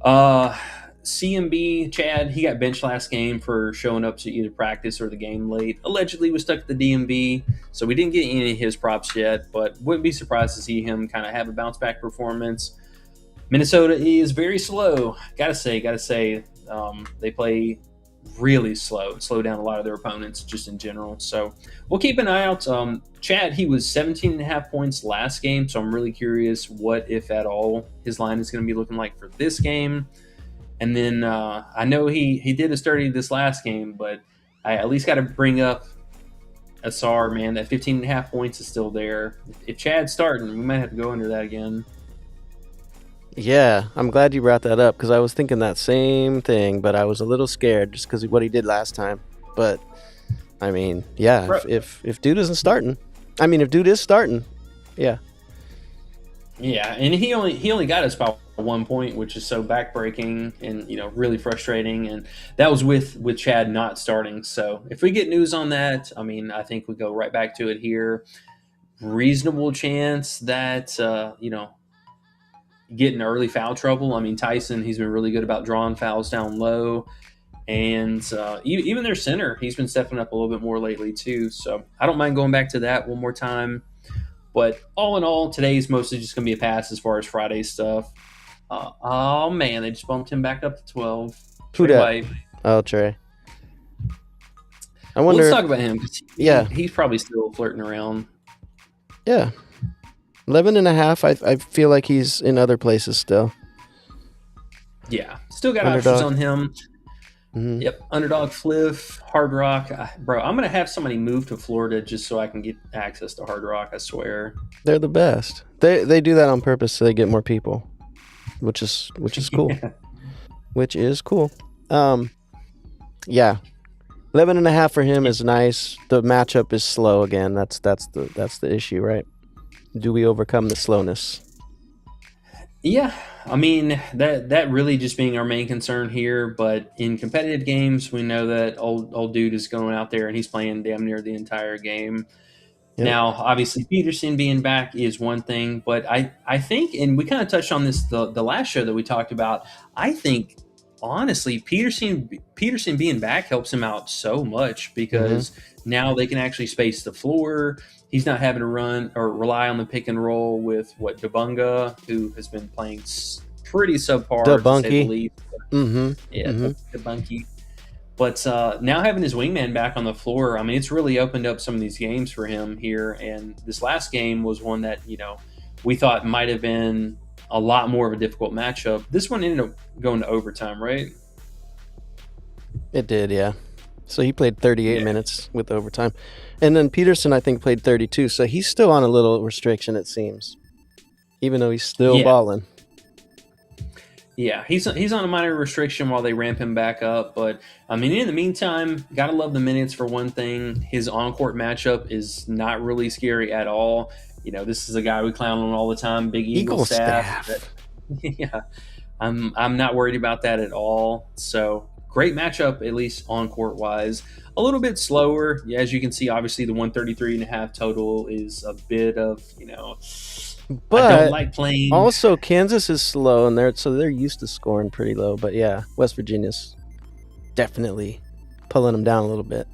CMB Chad, he got benched last game for showing up to either practice or the game late. Allegedly was stuck at the DMV, so we didn't get any of his props yet, but wouldn't be surprised to see him kind of have a bounce back performance. Minnesota is very slow. Gotta say, they play really slow down a lot of their opponents just in general. So we'll keep an eye out. Chad, he was 17 and a half points last game, so I'm really curious what, if at all, his line is going to be looking like for this game. And then I know he did a sturdy this last game, but I at least got to bring up Asar, man. That 15 and a half points is still there. If Chad's starting, we might have to go under that again. Yeah, I'm glad you brought that up because I was thinking that same thing, but I was a little scared just because of what he did last time. But I mean, yeah, if dude isn't starting, if dude is starting, yeah. Yeah, and he only got us by 1 point, which is so backbreaking and really frustrating. And that was with Chad not starting. So if we get news on that, I think we go right back to it here. Reasonable chance that get in early foul trouble. Tyson, he's been really good about drawing fouls down low. And even their center, he's been stepping up a little bit more lately too. So I don't mind going back to that one more time. But all in all, today's mostly just going to be a pass as far as Friday stuff. Oh, man, they just bumped him back up to 12. Who dat? Oh, Trey. I wonder. Let's talk about him. He's probably still flirting around. Yeah. 11 and a half. I feel like he's in other places still. Yeah. Still got Underdog. options on him. Mm-hmm. Yep. Underdog, Fliff, Hard Rock. Bro, I'm going to have somebody move to Florida just so I can get access to Hard Rock, I swear. They're the best. They do that on purpose so they get more people, which is cool. Yeah. Which is cool. Yeah. 11 and a half for him is nice. The matchup is slow again. That's the issue, right? Do we overcome the slowness? Yeah, that really just being our main concern here. But in competitive games, we know that old dude is going out there and he's playing damn near the entire game. Yep. Now, obviously, Peterson being back is one thing, but I think, and we kind of touched on this the last show that we talked about. I think honestly, Peterson being back helps him out so much because now they can actually space the floor. He's not having to run or rely on the pick and roll with Debunga, who has been playing pretty subpar. Debunky. Debunky. But now having his wingman back on the floor, it's really opened up some of these games for him here. And this last game was one that, we thought might have been a lot more of a difficult matchup. This one ended up going to overtime, right? It did, yeah. So he played 38 minutes with overtime. And then Peterson, I think, played 32. So he's still on a little restriction, it seems. Even though he's still balling. Yeah, he's on a minor restriction while they ramp him back up. But, in the meantime, got to love the minutes for one thing. His on-court matchup is not really scary at all. This is a guy we clown on all the time, Big Eagle staff. Yeah, I'm not worried about that at all. So great matchup, at least on-court wise. A little bit slower. Yeah, as you can see, obviously the 133.5 total is a bit of, but I don't like playing. Also, Kansas is slow, and they're used to scoring pretty low. But yeah, West Virginia's definitely pulling them down a little bit.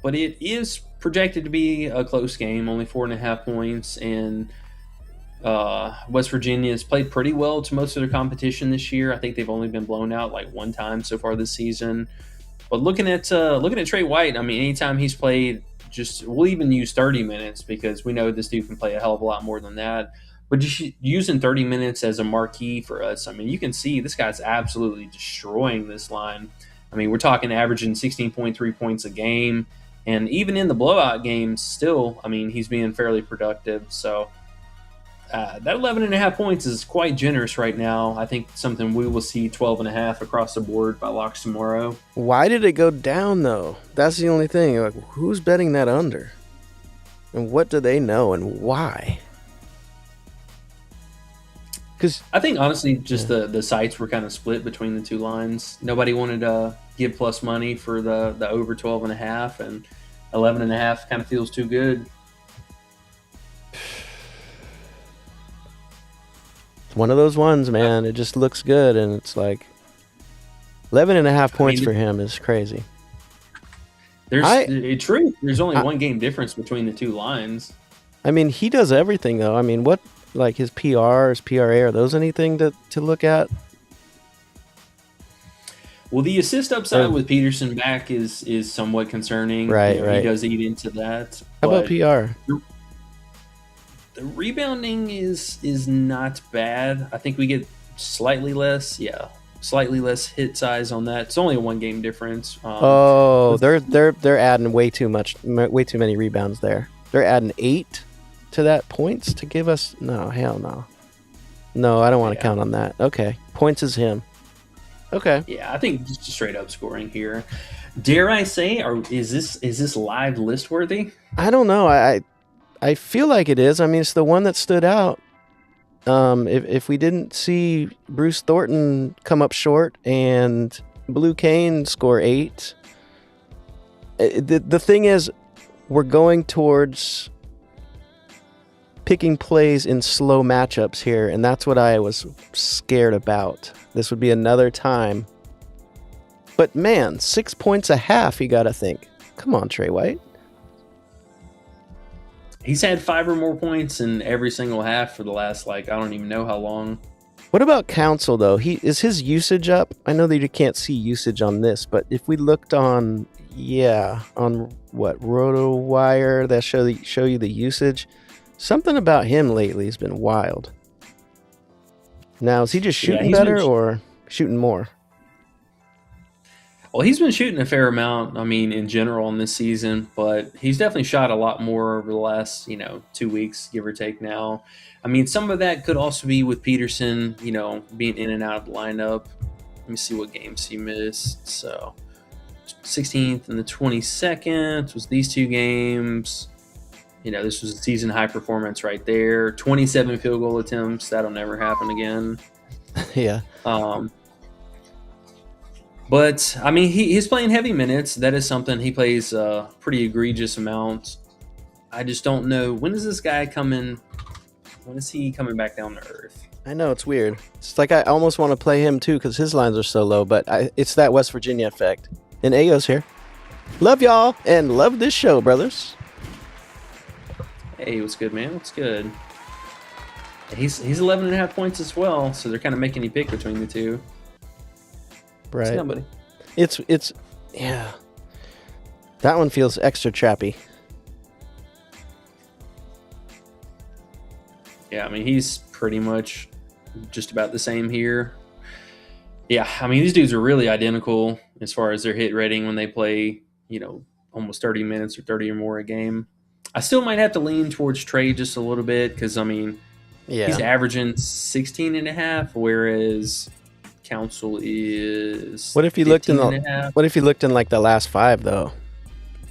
but it is projected to be a close game, only 4.5 points. And West Virginia has played pretty well to most of their competition this year. I think they've only been blown out like one time so far this season. But looking at Trey White, I mean, anytime he's played, just we'll even use 30 minutes because we know this dude can play a hell of a lot more than that. But just using 30 minutes as a marquee for us, I mean, you can see this guy's absolutely destroying this line. I mean, we're talking averaging 16.3 points a game. And even in the blowout games, still, I mean, he's being fairly productive. So that 11.5 points is quite generous right now. I think something we will see 12.5 across the board by locks tomorrow. Why did it go down, though? That's the only thing. Like, who's betting that under? And what do they know and why? Because I think, honestly, just the sites were kind of split between the two lines. Nobody wanted to give plus money for the over 12.5, and 11.5 kind of feels too good. one of those ones, man. It just looks good, and it's like 11.5 points for him is crazy. It's true. There's only one game difference between the two lines. I mean, he does everything, though. I mean, what, like his PR, his PRA, are those anything to look at? Well, the assist upside with Peterson back is somewhat concerning. Right. He does eat into that. How about PR? The rebounding is not bad. I think we get slightly less hit size on that. It's only a one game difference. They're adding way too many rebounds there. They're adding 8 to that points to give us. No, hell no. No, I don't want to count on that. Okay, points is him. Okay. Yeah, I think just straight up scoring here. Dare I say, is this live list worthy? I don't know. I feel like it is. I mean, it's the one that stood out. If we didn't see Bruce Thornton come up short and Blue Cane score 8, the thing is, we're going towards picking plays in slow matchups here, and that's what I was scared about. This would be another time. But man, 6 points a half, you got to think. Come on, Trey White. He's had 5 or more points in every single half for the last, I don't even know how long. What about Council, though? Is his usage up? I know that you can't see usage on this, but if we looked on what, RotoWire, that show you the usage, something about him lately has been wild. Now, is he just shooting better or shooting more? Well, he's been shooting a fair amount, I mean, in general in this season, but he's definitely shot a lot more over the last, 2 weeks, give or take now. I mean, some of that could also be with Peterson, being in and out of the lineup. Let me see what games he missed. So, 16th and the 22nd was these 2 games. This was a season high performance right there. 27 field goal attempts. That'll never happen again. Yeah. But, I mean, he's playing heavy minutes. That is something. He plays a pretty egregious amount. I just don't know. When is this guy coming? When is he coming back down to earth? I know, it's weird. It's like I almost want to play him, too, because his lines are so low. But it's that West Virginia effect. And Ayo's here. Love y'all, and love this show, brothers. Hey, what's good, man? What's good? He's 11.5 points as well, so they're kind of making you pick between the two. Right. Somebody. It's yeah. That one feels extra trappy. Yeah, I mean, he's pretty much just about the same here. Yeah, I mean, these dudes are really identical as far as their hit rating when they play, almost 30 minutes or 30 or more a game. I still might have to lean towards Trey just a little bit because, I mean, he's averaging 16.5, whereas Council is. What if you looked in like the last 5 though?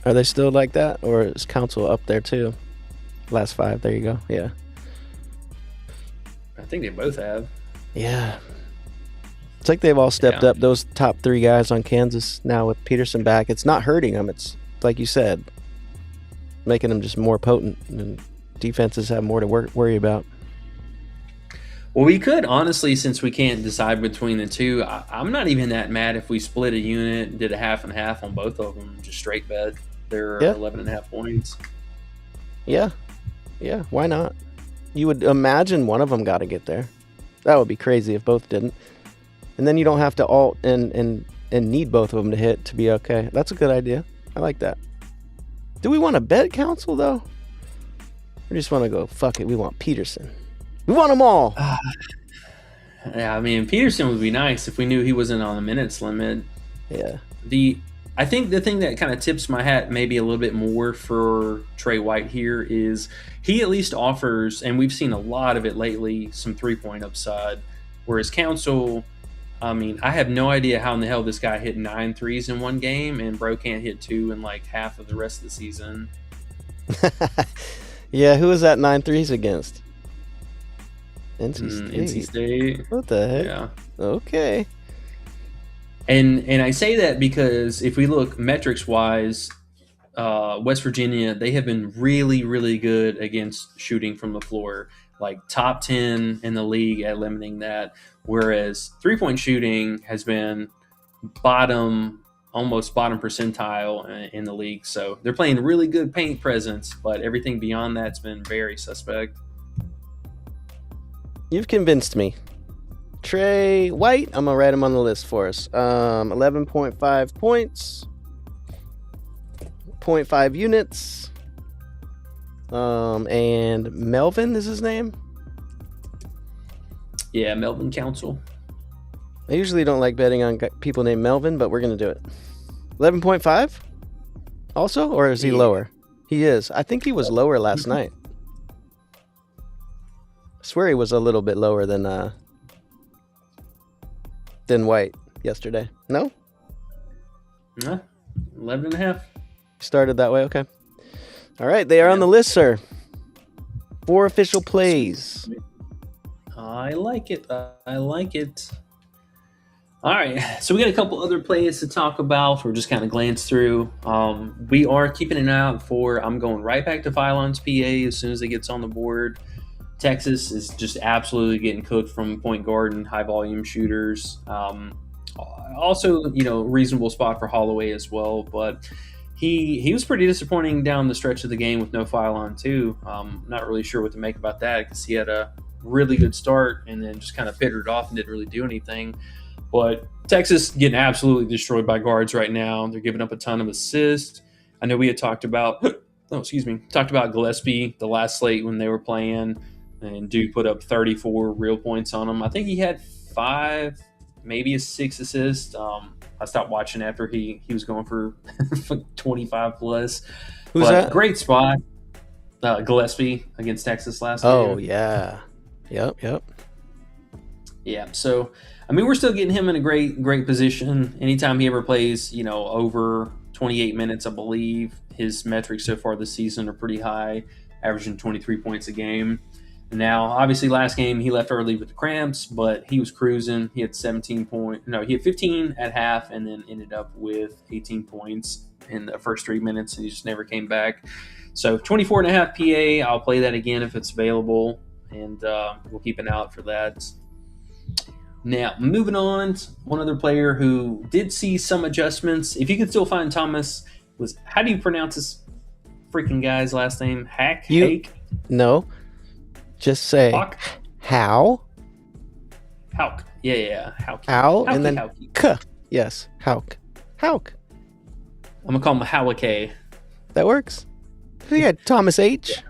Are they still like that, or is Council up there too? Last 5, there you go. Yeah. I think they both have. Yeah. It's like they've all stepped up. Those top 3 guys on Kansas now with Peterson back. It's not hurting them. It's like you said, making them just more potent, and defenses have more to worry about. Well, we could, honestly, since we can't decide between the two, I'm not even that mad if we split a unit and did a half and half on both of them, just straight bet. They're Yeah. 11.5 points. Yeah. Why not? You would imagine one of them got to get there. That would be crazy if both didn't. And then you don't have to alt and need both of them to hit to be okay. That's a good idea. I like that. Do we want a bet council though? Or just want to go, fuck it, we want Peterson. We want them all. Yeah, I mean, Peterson would be nice if we knew he wasn't on the minutes limit. Yeah. I think the thing that kind of tips my hat maybe a little bit more for Trey White here is he at least offers, and we've seen a lot of it lately, some 3-point upside. Whereas Council, I mean, I have no idea how in the hell this guy hit 9 threes in one game, and bro can't hit 2 in like half of the rest of the season. Yeah, who was that 9 threes against? NC State. NC State. What the heck? Yeah. Okay. And I say that because if we look metrics wise, West Virginia, they have been really, really good against shooting from the floor, like top 10 in the league at limiting that. Whereas 3-point shooting has been almost bottom percentile in the league. So they're playing really good paint presence, but everything beyond that's been very suspect. You've convinced me. Trey White, I'm going to write him on the list for us. 11.5 points, 0.5 units, and Melvin is his name? Yeah, Melvin Council. I usually don't like betting on people named Melvin, but we're going to do it. 11.5 also, or is he lower? He is. I think he was lower last night. I swear he was a little bit lower than White yesterday. No? 11.5. Started that way, okay. All right, they are on the list, sir. 4 official plays. I like it. All right, so we got a couple other plays to talk about or just kind of glance through. We are keeping an eye out for, I'm going right back to Phylon's PA as soon as it gets on the board. Texas is just absolutely getting cooked from point guard and high volume shooters. Also, reasonable spot for Holloway as well, but he was pretty disappointing down the stretch of the game with no Phylon too. Not really sure what to make about that because he had a really good start and then just kind of petered off and didn't really do anything. But Texas getting absolutely destroyed by guards right now. They're giving up a ton of assists. I know we had talked about Gillespie the last slate when they were playing. And Duke put up 34 real points on him. I think he had 5, maybe a 6 assists. I stopped watching after he was going for 25 plus. Who's that? Great spot. Gillespie against Texas last year. Oh, yeah. Yep. Yeah, so, I mean, we're still getting him in a great position. Anytime he ever plays, over 28 minutes, I believe, his metrics so far this season are pretty high, averaging 23 points a game. Now, obviously, last game he left early with the cramps, but he was cruising. He had 15 at half, and then ended up with 18 points in the first 3 minutes, and he just never came back. So 24.5 PA. I'll play that again if it's available, and we'll keep an eye out for that. Now, moving on, one other player who did see some adjustments. If you can still find Thomas, how do you pronounce this freaking guy's last name? Hake? No. Just say Hawk? how. Hauk. Yeah. Hauk. How and then Hauke. k. Yes, Hauk. I'm gonna call him Hauke. That works. We got Thomas H.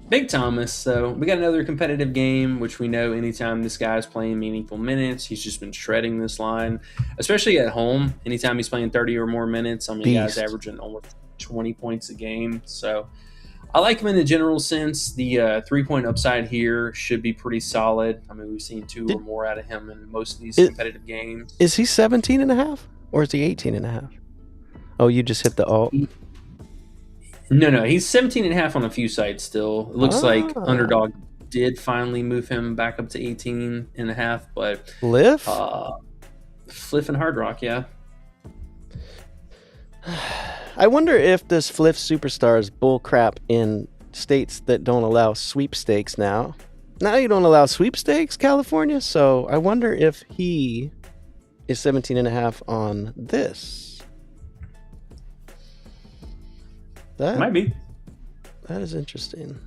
Big Thomas. So we got another competitive game, which we know anytime this guy's playing meaningful minutes, he's just been shredding this line, especially at home. Anytime he's playing 30 or more minutes, I mean, the guy's averaging almost 20 points a game. So I like him in the general sense. The 3-point upside here should be pretty solid. I mean, we've seen 2 or more out of him in most of these competitive games. Is he 17.5 or is he 18.5? Oh, you just hit the alt. No, he's 17.5 on a few sites still. It looks like Underdog did finally move him back up to 18.5, but Fliff and Hard Rock, yeah. I wonder if this Fliff Superstar is bullcrap in states that don't allow sweepstakes now. Now you don't allow sweepstakes, California, so I wonder if he is 17.5 on this. That Might be. that is interesting.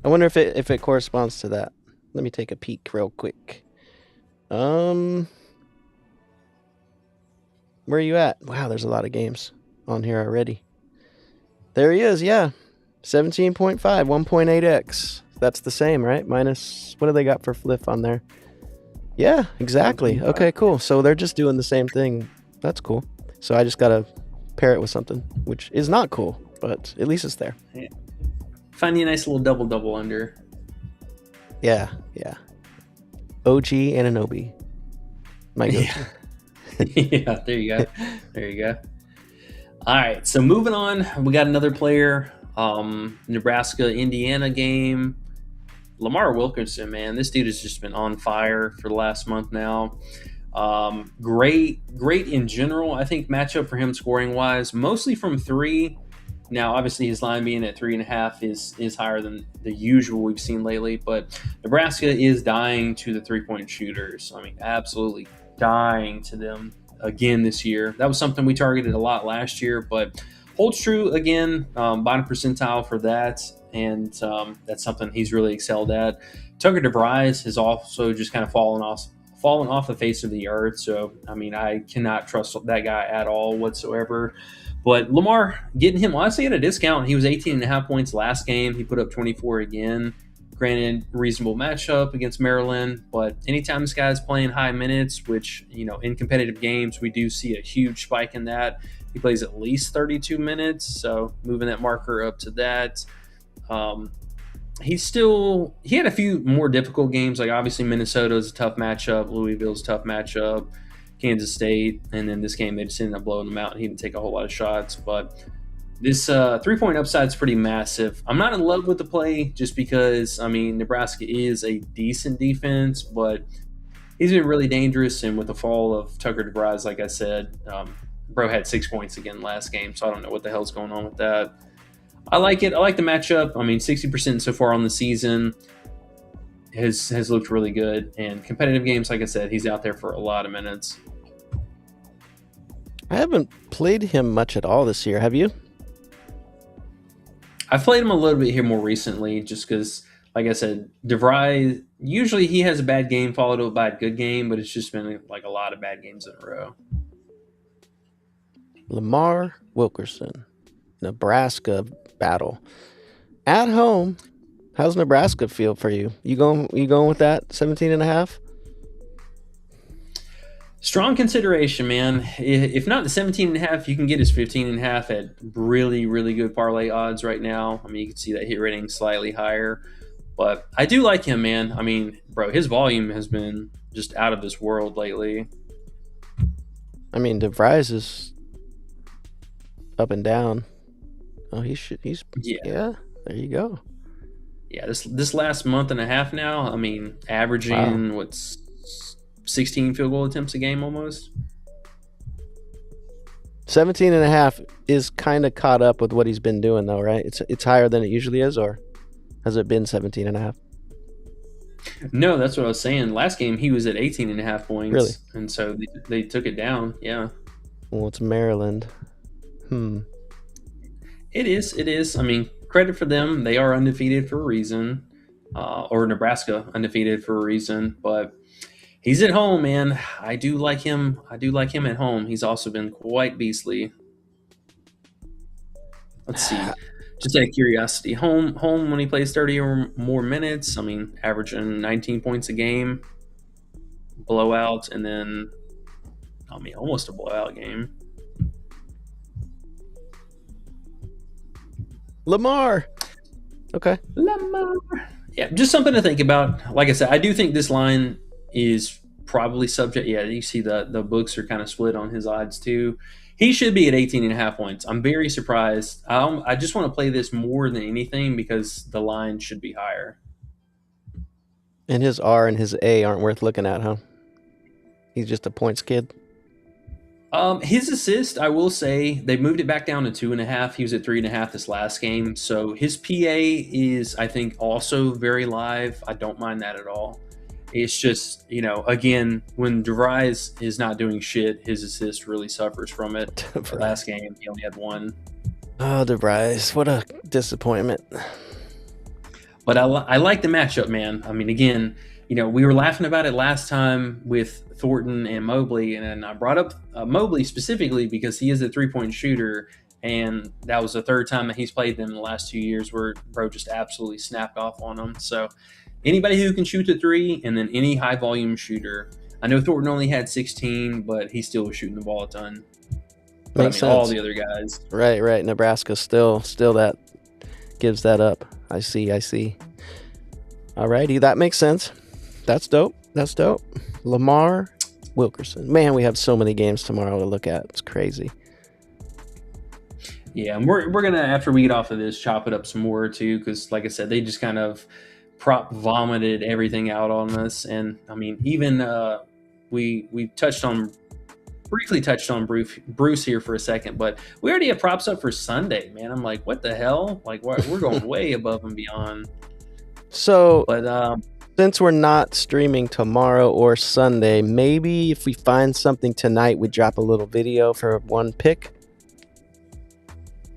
I wonder if it corresponds to that. Let me take a peek real quick. Where are you at? Wow, there's a lot of games on here already. There he is, yeah. 17.5, 1.8x. That's the same, right? Minus, what do they got for flip on there? Yeah, exactly. Okay, cool. So they're just doing the same thing. That's cool. So I just got to pair it with something, which is not cool, but at least it's there. Yeah. Find you a nice little double under. Yeah. OG Ananobi. My go-to. Yeah, there you go. All right, so moving on, we got another player. Nebraska Indiana game. Lamar Wilkerson, man, this dude has just been on fire for the last month now. Great in general. I think matchup for him scoring wise, mostly from three. Now, obviously, his line being at 3.5 is higher than the usual we've seen lately. But Nebraska is dying to the 3-point shooters. I mean, absolutely dying to them again this year. That was something we targeted a lot last year, but holds true again. Bottom percentile for that, and that's something he's really excelled at. Tucker DeVries has also just kind of fallen off the face of the earth. So, I mean, I cannot trust that guy at all whatsoever. But Lamar, getting him honestly at a discount. He was 18.5 points last game. He put up 24 again. Granted, reasonable matchup against Maryland, but anytime this guy's playing high minutes, which, in competitive games, we do see a huge spike in that. He plays at least 32 minutes, so moving that marker up to that. He had a few more difficult games, like obviously Minnesota's a tough matchup, Louisville's a tough matchup, Kansas State, and then this game they just ended up blowing them out, and he didn't take a whole lot of shots. But this 3-point upside is pretty massive. I'm not in love with the play just because, Nebraska is a decent defense, but he's been really dangerous. And with the fall of Tucker DeVries, like I said, bro had 6 points again last game, so I don't know what the hell's going on with that. I like it. I like the matchup. 60% so far on the season has looked really good. And competitive games, like I said, he's out there for a lot of minutes. I haven't played him much at all this year. Have you? I've played him a little bit here more recently just because, like I said, DeVries, usually he has a bad game followed up by a good game, but it's just been like a lot of bad games in a row. Lamar Wilkerson, Nebraska battle. At home, how's Nebraska feel for you? You going with that 17.5? Strong consideration, man. If not the 17.5, you can get his 15.5 at really, really good parlay odds right now. You can see that hit rating slightly higher. But I do like him, man. Bro, his volume has been just out of this world lately. DeVries is up and down. Oh, he's yeah. There you go. Yeah, this last month and a half now, averaging Wow. 16 field goal attempts a game almost. 17.5 is kind of caught up with what he's been doing though, right? It's higher than it usually is, or has it been 17.5? No, that's what I was saying. Last game he was at 18.5 points. Really? And so they took it down. Yeah. Well, it's Maryland. It is. Credit for them. They are undefeated for a reason. Or Nebraska undefeated for a reason. But he's at home, man. I do like him. At home. He's also been quite beastly. Let's see. Just out of curiosity, home when he plays 30 or more minutes, averaging 19 points a game, blowout, and then, almost a blowout game. Lamar. Okay. Lamar. Yeah, just something to think about. Like I said, I do think this line is probably subject. Yeah, you see the books are kind of split on his odds too. He should be at 18.5 points. I'm very surprised. I just want to play this more than anything because the line should be higher. And his R and his A aren't worth looking at, huh? He's just a points kid. His assist, I will say, they moved it back down to 2.5. He was at 3.5 this last game. So his PA is, I think, also very live. I don't mind that at all. It's just, again, when DeVries is not doing shit, his assist really suffers from it. Last game, he only had one. Oh, DeVries, what a disappointment. But I like the matchup, man. I mean, again, we were laughing about it last time with Thornton and Mobley, and I brought up Mobley specifically because he is a 3-point shooter, and that was the third time that he's played them in the last 2 years where bro just absolutely snapped off on him. So anybody who can shoot the three, and then any high volume shooter. I know Thornton only had 16, but he still was shooting the ball a ton. But Makes all sense. the other guys. Right. Nebraska still that gives that up. I see. Alrighty, that makes sense. That's dope. Lamar Wilkerson. Man, we have so many games tomorrow to look at. It's crazy. Yeah, and we're gonna, after we get off of this, chop it up some more too, because like I said, they just kind of prop vomited everything out on us. And I mean, even we briefly touched on Bruce here for a second, but we already have props up for Sunday, man. I'm like, what the hell? Like, we're going way above and beyond. So, but since we're not streaming tomorrow or Sunday, maybe if we find something tonight, we drop a little video for one pick.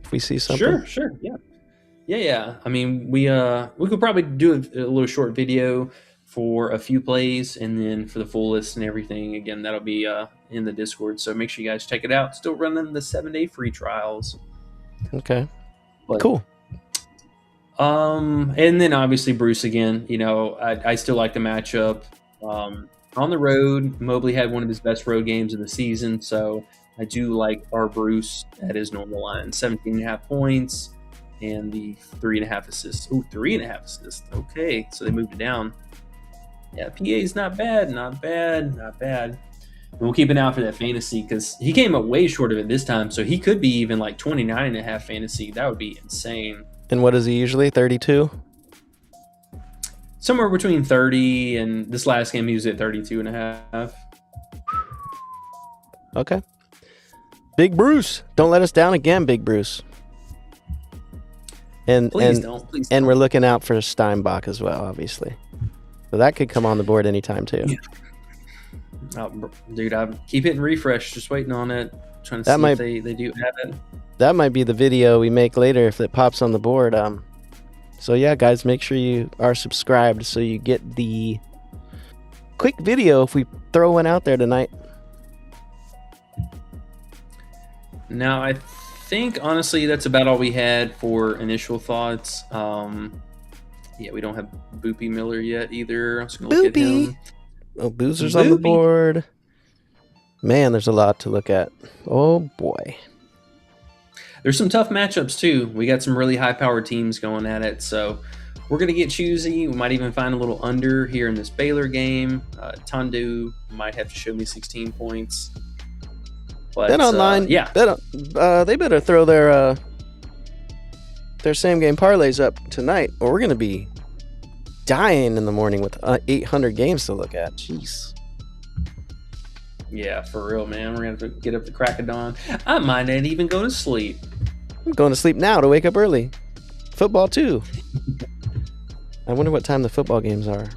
If we see something. Sure, yeah. I mean, we could probably do a little short video for a few plays, and then for the full list and everything, again, that'll be in the Discord. So make sure you guys check it out. Still running the 7-day free trials. Okay. Cool. And then obviously Bruce again. I still like the matchup. On the road, Mobley had one of his best road games of the season, so I do like our Bruce at his normal line. 17.5 points and the 3.5 assists. Oh, 3.5 assists. Okay, so they moved it down. Yeah, PA is not bad. And we'll keep an eye out for that fantasy, because he came up way short of it this time, so he could be even like 29.5 fantasy. That would be insane. And what is he usually? 32? Somewhere between 30, and this last game he was at 32.5. Okay. Big Bruce. Don't let us down again, Big Bruce. Please don't. And we're looking out for Steinbach as well, obviously. So that could come on the board anytime too. Yeah. Oh, dude, I keep hitting refresh, just waiting on it, trying to see if they do have it. That might be the video we make later if it pops on the board. So yeah, guys, make sure you are subscribed so you get the quick video if we throw one out there tonight. Now, I think honestly that's about all we had for initial thoughts. Yeah, we don't have Boopy Miller yet either. I was gonna look at him. Oh, Boozer's on the board. Man, there's a lot to look at. Oh boy. There's some tough matchups too. We got some really high-powered teams going at it, so we're gonna get choosy. We might even find a little under here in this Baylor game. Tundu might have to show me 16 points. But then online, yeah, they better throw their same game parlays up tonight, or we're gonna be dying in the morning with 800 games to look at. Jeez. Yeah, for real, man. We're gonna have to get up the crack of dawn. I might not even go to sleep. I'm going to sleep now to wake up early. Football too. I wonder what time the football games are.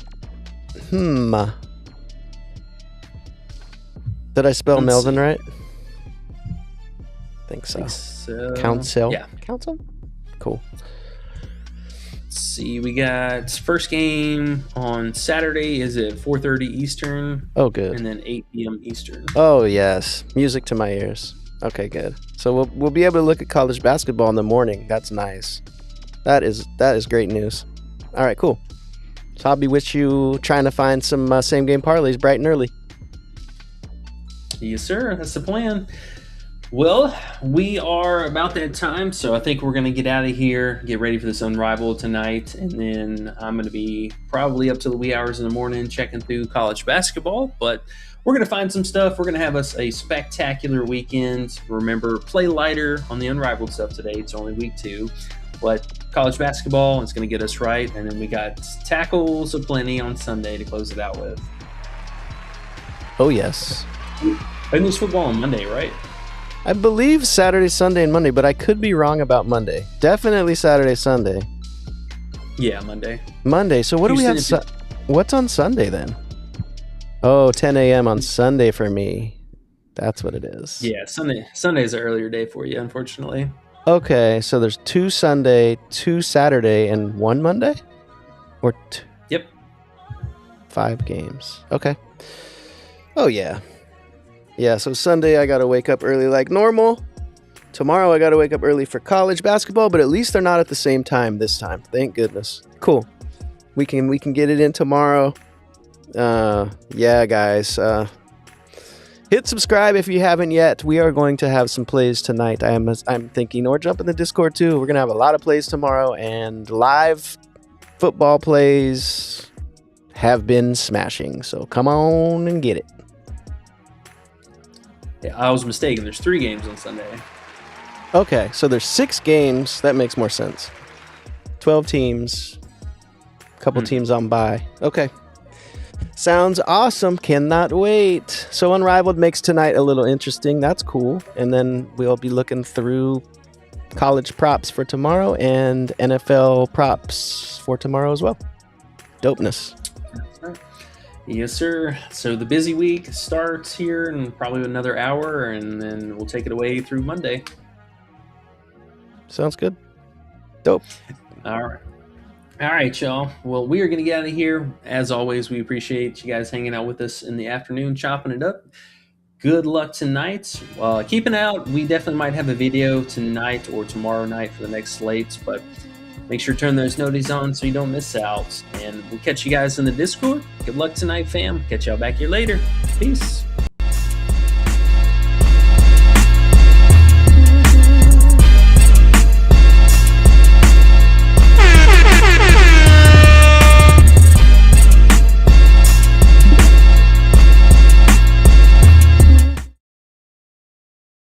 Did I spell Melvin right? Think so. Council. Yeah. Council? Cool. Let's see. We got first game on Saturday is at 4:30 Eastern. Oh, good. And then 8 p.m. Eastern. Oh, yes. Music to my ears. Okay, good. So we'll be able to look at college basketball in the morning. That's nice. That is great news. All right, cool. So I'll be with you trying to find some same game parlays bright and early. Yes, sir. That's the plan. Well, we are about that time, so I think we're going to get out of here, get ready for this Unrivaled tonight, and then I'm going to be probably up to the wee hours in the morning checking through college basketball, but we're going to find some stuff. We're going to have us a spectacular weekend. Remember, play lighter on the Unrivaled stuff today. It's only week 2, but college basketball is going to get us right, and then we got tackles aplenty on Sunday to close it out with. Oh, yes. And there's football on Monday, right? I believe Saturday, Sunday, and Monday, but I could be wrong about Monday. Definitely Saturday, Sunday. Yeah, Monday. Monday. So what do we have? What's on Sunday then? Oh, 10 a.m. on Sunday for me. That's what it is. Yeah, Sunday's an earlier day for you, unfortunately. Okay, so there's 2 Sunday, 2 Saturday, and 1 Monday? Or Yep. 5 games. Okay. Oh, yeah. Yeah, so Sunday I got to wake up early like normal. Tomorrow I got to wake up early for college basketball, but at least they're not at the same time this time. Thank goodness. Cool. We can get it in tomorrow. Yeah, guys. Hit subscribe if you haven't yet. We are going to have some plays tonight. I'm thinking, or jump in the Discord too. We're going to have a lot of plays tomorrow, and live football plays have been smashing. So come on and get it. Yeah, I was mistaken. There's 3 games on Sunday. Okay, so there's 6 games. That makes more sense. 12 teams. A couple teams on bye. Okay. Sounds awesome. Cannot wait. So Unrivaled makes tonight a little interesting. That's cool. And then we'll be looking through college props for tomorrow and NFL props for tomorrow as well. Dopeness. That's right. Yes, sir. So the busy week starts here in probably another hour, and then we'll take it away through Monday. Sounds good. Dope. All right, y'all. Well, we are going to get out of here. As always, we appreciate you guys hanging out with us in the afternoon, chopping it up. Good luck tonight. Keep an eye out. We definitely might have a video tonight or tomorrow night for the next slates, but make sure to turn those noties on so you don't miss out. And we'll catch you guys in the Discord. Good luck tonight, fam. Catch y'all back here later. Peace.